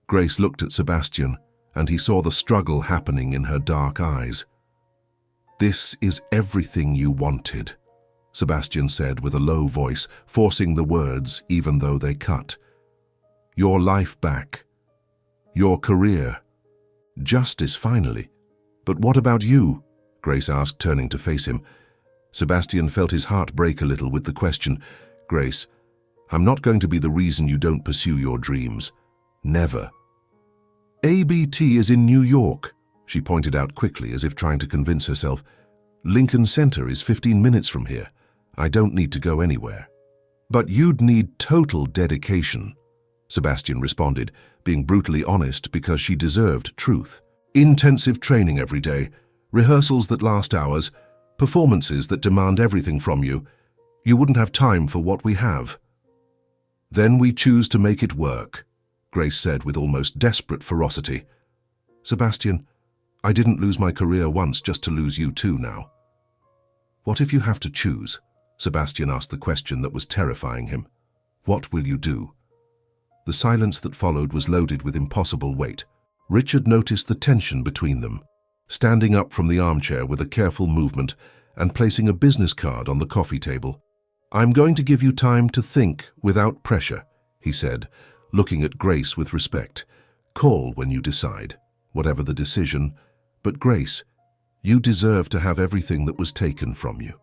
[SPEAKER 1] Grace looked at Sebastian, and he saw the struggle happening in her dark eyes. This is everything you wanted, Sebastian said with a low voice, forcing the words even though they cut. Your life back. Your career. Justice finally. But what about you? Grace asked, turning to face him. Sebastian felt his heart break a little with the question. Grace, I'm not going to be the reason you don't pursue your dreams. Never. ABT is in New York, she pointed out quickly as if trying to convince herself. Lincoln Center is 15 minutes from here. I don't need to go anywhere. But you'd need total dedication, Sebastian responded, being brutally honest because she deserved truth. Intensive training every day, rehearsals that last hours, performances that demand everything from you. You wouldn't have time for what we have. Then we choose to make it work, Grace said with almost desperate ferocity. Sebastian, I didn't lose my career once just to lose you too now. What if you have to choose? Sebastian asked the question that was terrifying him. What will you do? The silence that followed was loaded with impossible weight. Richard noticed the tension between them, standing up from the armchair with a careful movement and placing a business card on the coffee table. I'm going to give you time to think without pressure, he said, looking at Grace with respect. Call when you decide, whatever the decision, but Grace, you deserve to have everything that was taken from you.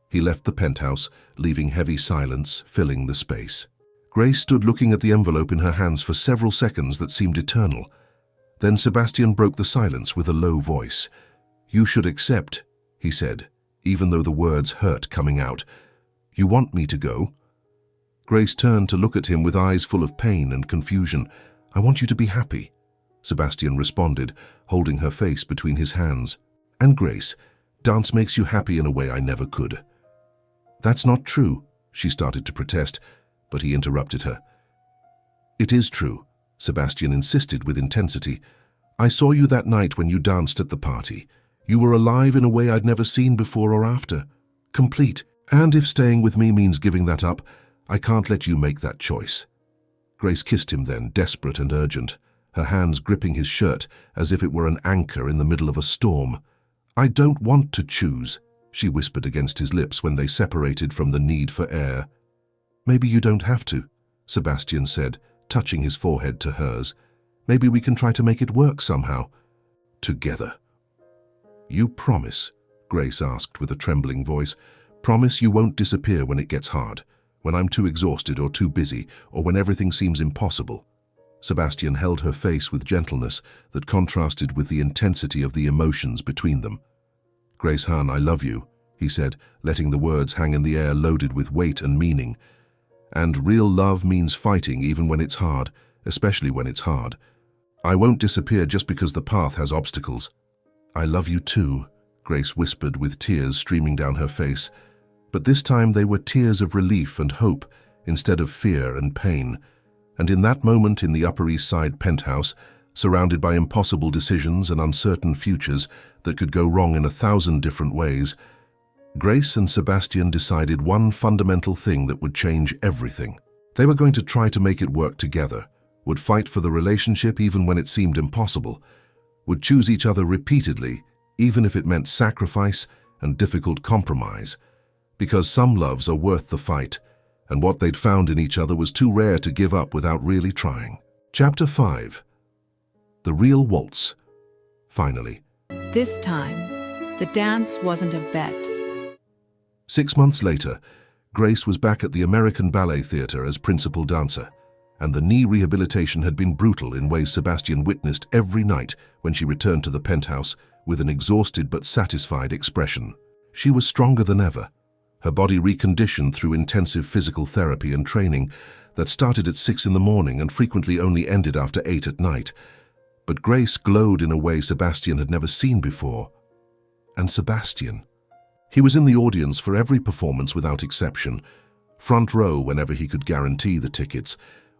[SPEAKER 1] He left the penthouse, leaving heavy silence filling the space. Grace stood looking at the envelope in her hands for several seconds that seemed eternal. Then Sebastian broke the silence with a low voice. You should accept, he said, even though the words hurt coming out. You want me to go? Grace turned to look at him with eyes full of pain and confusion. "I want you to be happy," Sebastian responded, holding her face between his hands. "And Grace, dance makes you happy in a way I never could." "That's not true," she started to protest, but he interrupted her. "It is true," Sebastian insisted with intensity. "I saw you that night when you danced at the party. You were alive in a way I'd never seen before or after. Complete. And if staying with me means giving that up, I can't let you make that choice." Grace kissed him then, desperate and urgent, her hands gripping his shirt as if it were an anchor in the middle of a storm. "I don't want to choose," she whispered against his lips when they separated from the need for air. "Maybe you don't have to," Sebastian said, touching his forehead to hers. "Maybe we can try to make it work somehow. Together." "You promise?" Grace asked with a trembling voice. "Promise you won't disappear when it gets hard, when I'm too exhausted or too busy, or when everything seems impossible?" Sebastian held her face with gentleness that contrasted with the intensity of the emotions between them. "Grace Hahn, I love you," he said, letting the words hang in the air loaded with weight and meaning. "And real love means fighting even when it's hard, especially when it's hard. I won't disappear just because the path has obstacles." "I love you too," Grace whispered with tears streaming down her face. But this time they were tears of relief and hope instead of fear and pain. And in that moment in the Upper East Side penthouse, surrounded by impossible decisions and uncertain futures that could go wrong in 1,000 different ways, Grace and Sebastian decided one fundamental thing that would change everything. They were going to try to make it work together, would fight for the relationship even when it seemed impossible, would choose each other repeatedly, even if it meant sacrifice and difficult compromise, because some loves are worth the fight, and what they'd found in each other was too rare to give up without really trying. Chapter 5. The Real Waltz. Finally.
[SPEAKER 6] This time, the dance wasn't a bet.
[SPEAKER 1] 6 months later, Grace was back at the American Ballet Theatre as principal dancer, and the knee rehabilitation had been brutal in ways Sebastian witnessed every night when she returned to the penthouse with an exhausted but satisfied expression. She was stronger than ever, her body reconditioned through intensive physical therapy and training that started at 6 in the morning and frequently only ended after 8 at night. But Grace glowed in a way Sebastian had never seen before. And Sebastian. He was in the audience for every performance without exception, front row whenever he could guarantee the tickets,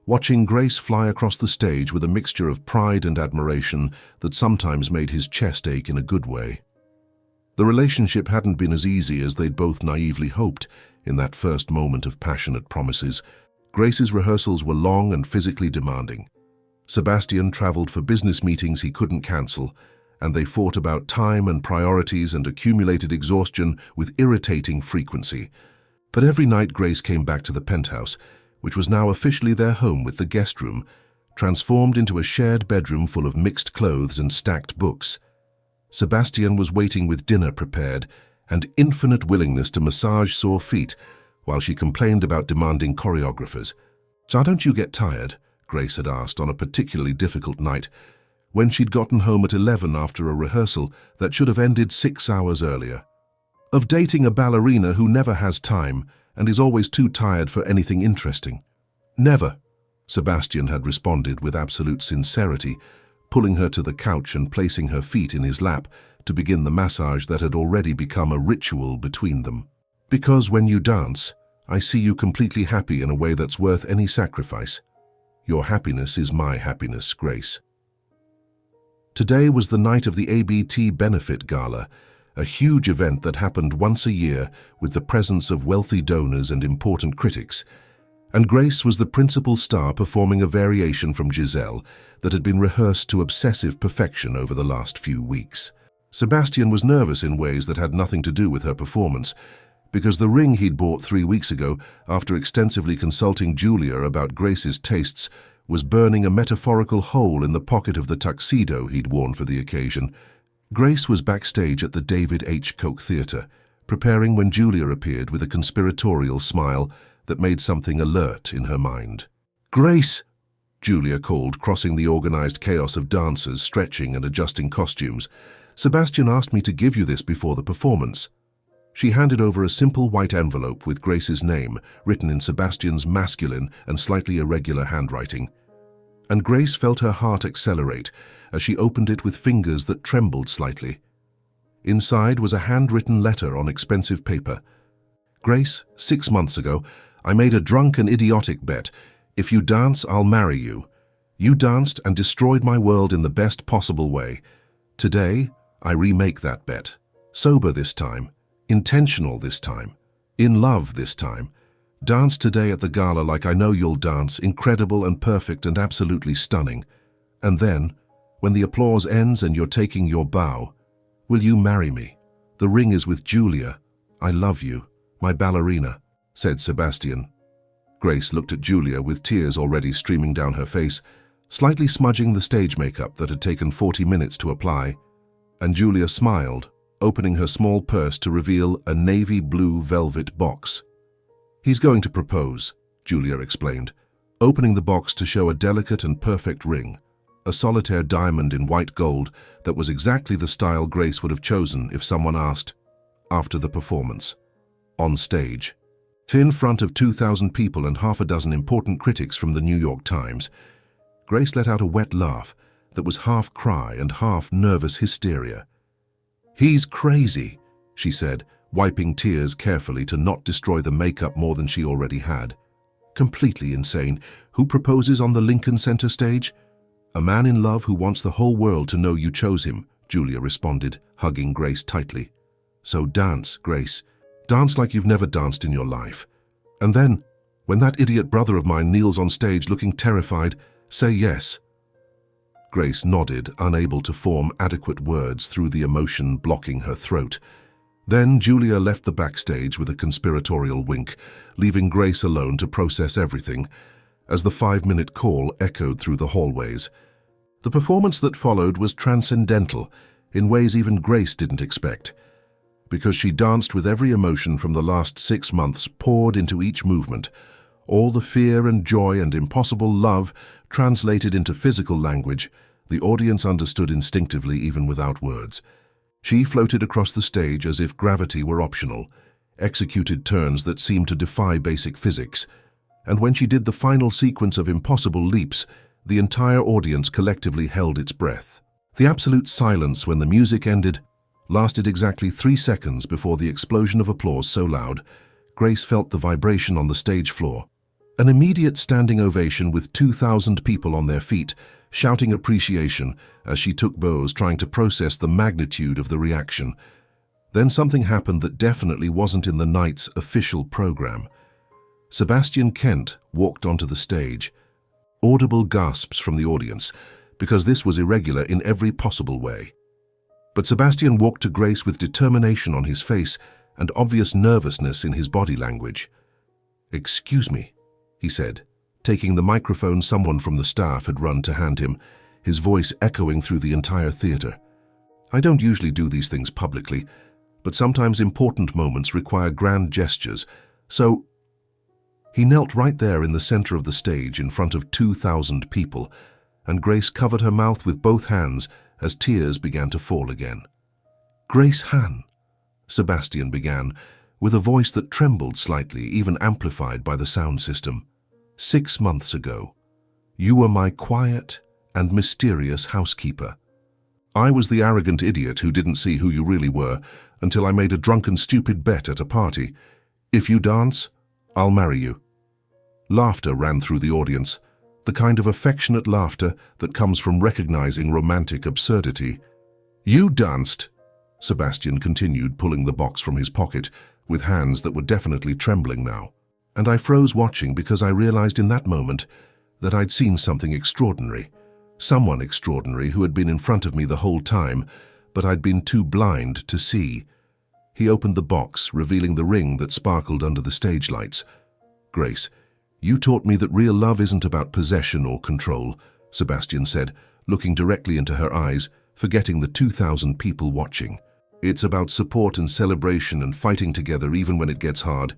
[SPEAKER 1] watching Grace fly across the stage with a mixture of pride and admiration that sometimes made his chest ache in a good way. The relationship hadn't been as easy as they'd both naively hoped in that first moment of passionate promises. Grace's rehearsals were long and physically demanding. Sebastian traveled for business meetings he couldn't cancel, and they fought about time and priorities and accumulated exhaustion with irritating frequency. But every night Grace came back to the penthouse, which was now officially their home with the guest room, transformed into a shared bedroom full of mixed clothes and stacked books. Sebastian was waiting with dinner prepared and infinite willingness to massage sore feet while she complained about demanding choreographers. "So don't you get tired?" Grace had asked on a particularly difficult night, when she'd gotten home at 11 after a rehearsal that should have ended 6 hours earlier. "Of dating a ballerina who never has time and is always too tired for anything interesting." "Never," Sebastian had responded with absolute sincerity, pulling her to the couch and placing her feet in his lap to begin the massage that had already become a ritual between them. "Because when you dance, I see you completely happy in a way that's worth any sacrifice. Your happiness is my happiness, Grace." Today was the night of the ABT Benefit Gala, a huge event that happened once a year with the presence of wealthy donors and important critics, and Grace was the principal star performing a variation from Giselle that had been rehearsed to obsessive perfection over the last few weeks. Sebastian was nervous in ways that had nothing to do with her performance, because the ring he'd bought 3 weeks ago, after extensively consulting Julia about Grace's tastes, was burning a metaphorical hole in the pocket of the tuxedo he'd worn for the occasion. Grace was backstage at the David H. Koch Theatre, preparing when Julia appeared with a conspiratorial smile that made something alert in her mind. "Grace!" Julia called, crossing the organized chaos of dancers stretching and adjusting costumes. "Sebastian asked me to give you this before the performance." She handed over a simple white envelope with Grace's name, written in Sebastian's masculine and slightly irregular handwriting. And Grace felt her heart accelerate as she opened it with fingers that trembled slightly. Inside was a handwritten letter on expensive paper. Grace, 6 months ago, I made a drunk and idiotic bet. If you dance, I'll marry you. You danced and destroyed my world in the best possible way. Today, I remake that bet. Sober this time. Intentional this time. In love this time. Dance today at the gala like I know you'll dance, incredible and perfect and absolutely stunning. And then, when the applause ends and you're taking your bow, will you marry me? The ring is with Julia. I love you, my ballerina, said Sebastian. Grace looked at Julia with tears already streaming down her face, slightly smudging the stage makeup that had taken 40 minutes to apply, and Julia smiled, opening her small purse to reveal a navy blue velvet box. He's going to propose, Julia explained, opening the box to show a delicate and perfect ring, a solitaire diamond in white gold that was exactly the style Grace would have chosen if someone asked, after the performance, on stage. In front of 2,000 people and half a dozen important critics from the New York Times, Grace let out a wet laugh that was half cry and half nervous hysteria. He's crazy, she said, wiping tears carefully to not destroy the makeup more than she already had. Completely insane. Who proposes on the Lincoln Center stage? A man in love who wants the whole world to know you chose him, Julia responded, hugging Grace tightly. So dance, Grace. Dance like you've never danced in your life. And then, when that idiot brother of mine kneels on stage looking terrified, say yes. Grace nodded, unable to form adequate words through the emotion blocking her throat. Then Julia left the backstage with a conspiratorial wink, leaving Grace alone to process everything, as the 5-minute call echoed through the hallways. The performance that followed was transcendental, in ways even Grace didn't expect, because she danced with every emotion from the last 6 months poured into each movement, all the fear and joy and impossible love translated into physical language the audience understood instinctively even without words. She floated across the stage as if gravity were optional, executed turns that seemed to defy basic physics, and when she did the final sequence of impossible leaps, the entire audience collectively held its breath. The absolute silence when the music ended lasted exactly 3 seconds before the explosion of applause so loud, Grace felt the vibration on the stage floor. An immediate standing ovation with 2,000 people on their feet, shouting appreciation as she took bows trying to process the magnitude of the reaction. Then something happened that definitely wasn't in the night's official program. Sebastian Kent walked onto the stage. Audible gasps from the audience, because this was irregular in every possible way. But Sebastian walked to Grace with determination on his face and obvious nervousness in his body language. "Excuse me," he said, taking the microphone someone from the staff had run to hand him, his voice echoing through the entire theater. "I don't usually do these things publicly, but sometimes important moments require grand gestures, so—" He knelt right there in the center of the stage in front of 2,000 people, and Grace covered her mouth with both hands as tears began to fall again. "Grace Han," Sebastian began, with a voice that trembled slightly, even amplified by the sound system. "6 months ago, you were my quiet and mysterious housekeeper. I was the arrogant idiot who didn't see who you really were until I made a drunken stupid bet at a party. If you dance, I'll marry you." Laughter ran through the audience, the kind of affectionate laughter that comes from recognizing romantic absurdity. "You danced," Sebastian continued, pulling the box from his pocket, with hands that were definitely trembling now. "And I froze watching because I realized in that moment that I'd seen something extraordinary. Someone extraordinary who had been in front of me the whole time, but I'd been too blind to see." He opened the box, revealing the ring that sparkled under the stage lights. "Grace, you taught me that real love isn't about possession or control," Sebastian said, looking directly into her eyes, forgetting the 2,000 people watching. "It's about support and celebration and fighting together even when it gets hard.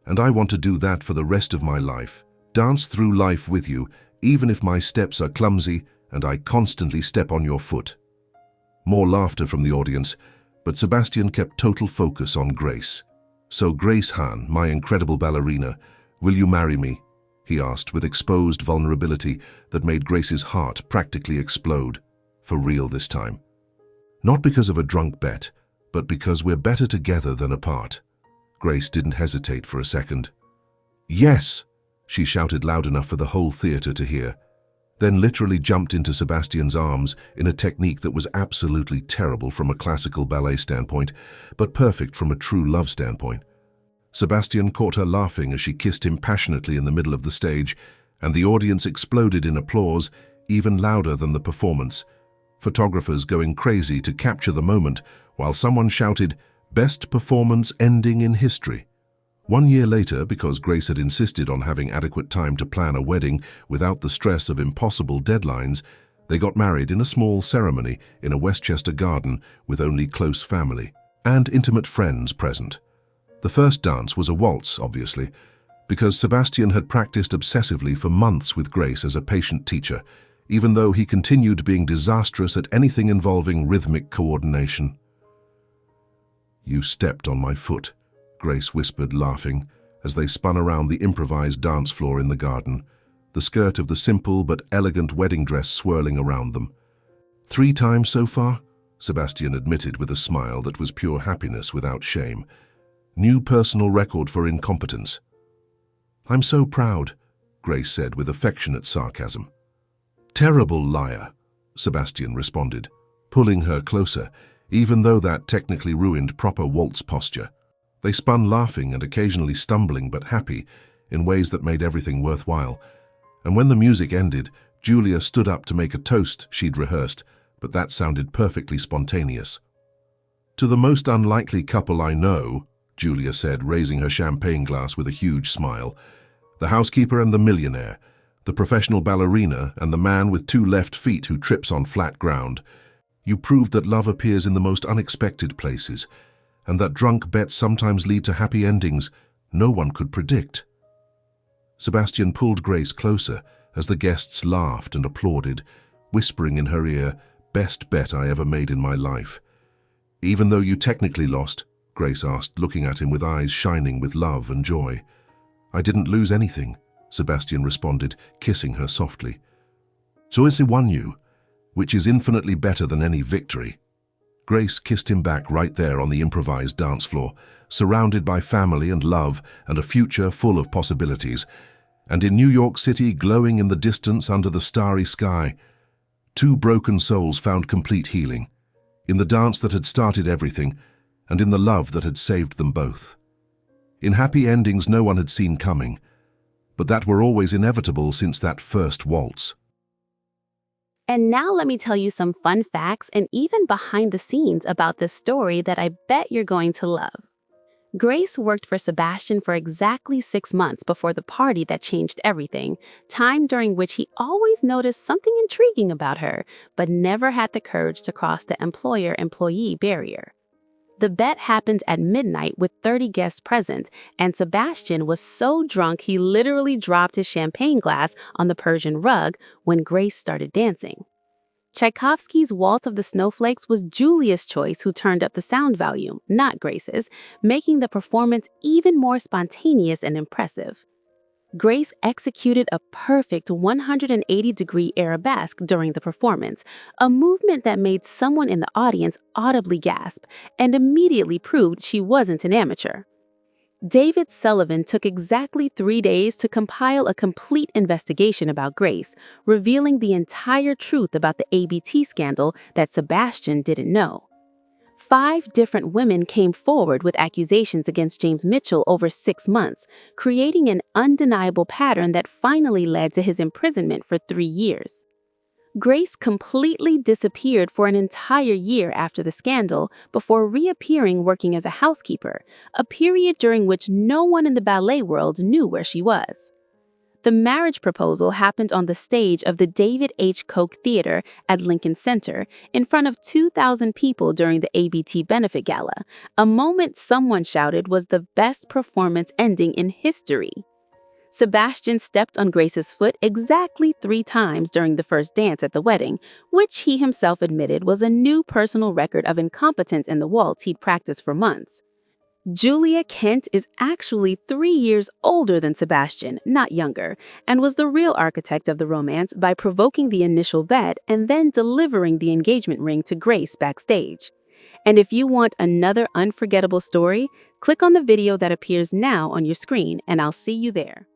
[SPEAKER 1] And I want to do that for the rest of my life. Dance through life with you, even if my steps are clumsy and I constantly step on your foot." More laughter from the audience, But Sebastian kept total focus on Grace. "So Grace Han, my incredible ballerina, will you marry me?" he asked with exposed vulnerability that made Grace's heart practically explode. For real this time. Not because of a drunk bet, but because we're better together than apart. Grace didn't hesitate for a second. "Yes!" she shouted loud enough for the whole theater to hear, then literally jumped into Sebastian's arms in a technique that was absolutely terrible from a classical ballet standpoint, but perfect from a true love standpoint. Sebastian caught her laughing as she kissed him passionately in the middle of the stage, and the audience exploded in applause, even louder than the performance. Photographers going crazy to capture the moment, while someone shouted, "Best performance ending in history." 1 year later, because Grace had insisted on having adequate time to plan a wedding without the stress of impossible deadlines, they got married in a small ceremony in a Westchester garden with only close family and intimate friends present. The first dance was a waltz, obviously, because Sebastian had practiced obsessively for months with Grace as a patient teacher, even though he continued being disastrous at anything involving rhythmic coordination. "You stepped on my foot," Grace whispered, laughing, as they spun around the improvised dance floor in the garden, the skirt of the simple but elegant wedding dress swirling around them. "3 times so far?" Sebastian admitted with a smile that was pure happiness without shame. New personal record for incompetence. "I'm so proud," Grace said with affectionate sarcasm. "Terrible liar," Sebastian responded, pulling her closer, even though that technically ruined proper waltz posture. They spun laughing and occasionally stumbling but happy in ways that made everything worthwhile. And when the music ended, Julia stood up to make a toast she'd rehearsed, but that sounded perfectly spontaneous. "To the most unlikely couple I know," Julia said, raising her champagne glass with a huge smile. "The housekeeper and the millionaire, the professional ballerina and the man with 2 left feet who trips on flat ground. You proved that love appears in the most unexpected places, and that drunk bets sometimes lead to happy endings no one could predict." Sebastian pulled Grace closer as the guests laughed and applauded, whispering in her ear, "Best bet I ever made in my life." "Even though you technically lost?" Grace asked, looking at him with eyes shining with love and joy. "I didn't lose anything," Sebastian responded, kissing her softly. "So it's won you, which is infinitely better than any victory." Grace kissed him back right there on the improvised dance floor, surrounded by family and love and a future full of possibilities. And in New York City, glowing in the distance under the starry sky, 2 broken souls found complete healing, in the dance that had started everything, and in the love that had saved them both. In happy endings no one had seen coming, but that were always inevitable since that first waltz.
[SPEAKER 2] And now let me tell you some fun facts and even behind the scenes about this story that I bet you're going to love. Grace worked for Sebastian for exactly 6 months before the party that changed everything, time during which he always noticed something intriguing about her, but never had the courage to cross the employer-employee barrier. The bet happened at midnight with 30 guests present, and Sebastian was so drunk he literally dropped his champagne glass on the Persian rug when Grace started dancing. Tchaikovsky's Waltz of the Snowflakes was Julia's choice, who turned up the sound volume, not Grace's, making the performance even more spontaneous and impressive. Grace executed a perfect 180-degree arabesque during the performance, a movement that made someone in the audience audibly gasp and immediately proved she wasn't an amateur. David Sullivan took exactly 3 days to compile a complete investigation about Grace, revealing the entire truth about the ABT scandal that Sebastian didn't know. 5 different women came forward with accusations against James Mitchell over 6 months, creating an undeniable pattern that finally led to his imprisonment for 3 years. Grace completely disappeared for an entire year after the scandal before reappearing working as a housekeeper, a period during which no one in the ballet world knew where she was. The marriage proposal happened on the stage of the David H. Koch Theater at Lincoln Center in front of 2,000 people during the ABT benefit gala, a moment someone shouted was the best performance ending in history. Sebastian stepped on Grace's foot exactly 3 times during the first dance at the wedding, which he himself admitted was a new personal record of incompetence in the waltz he'd practiced for months. Julia Kent is actually 3 years older than Sebastian, not younger, and was the real architect of the romance by provoking the initial bet and then delivering the engagement ring to Grace backstage. And if you want another unforgettable story, click on the video that appears now on your screen and I'll see you there.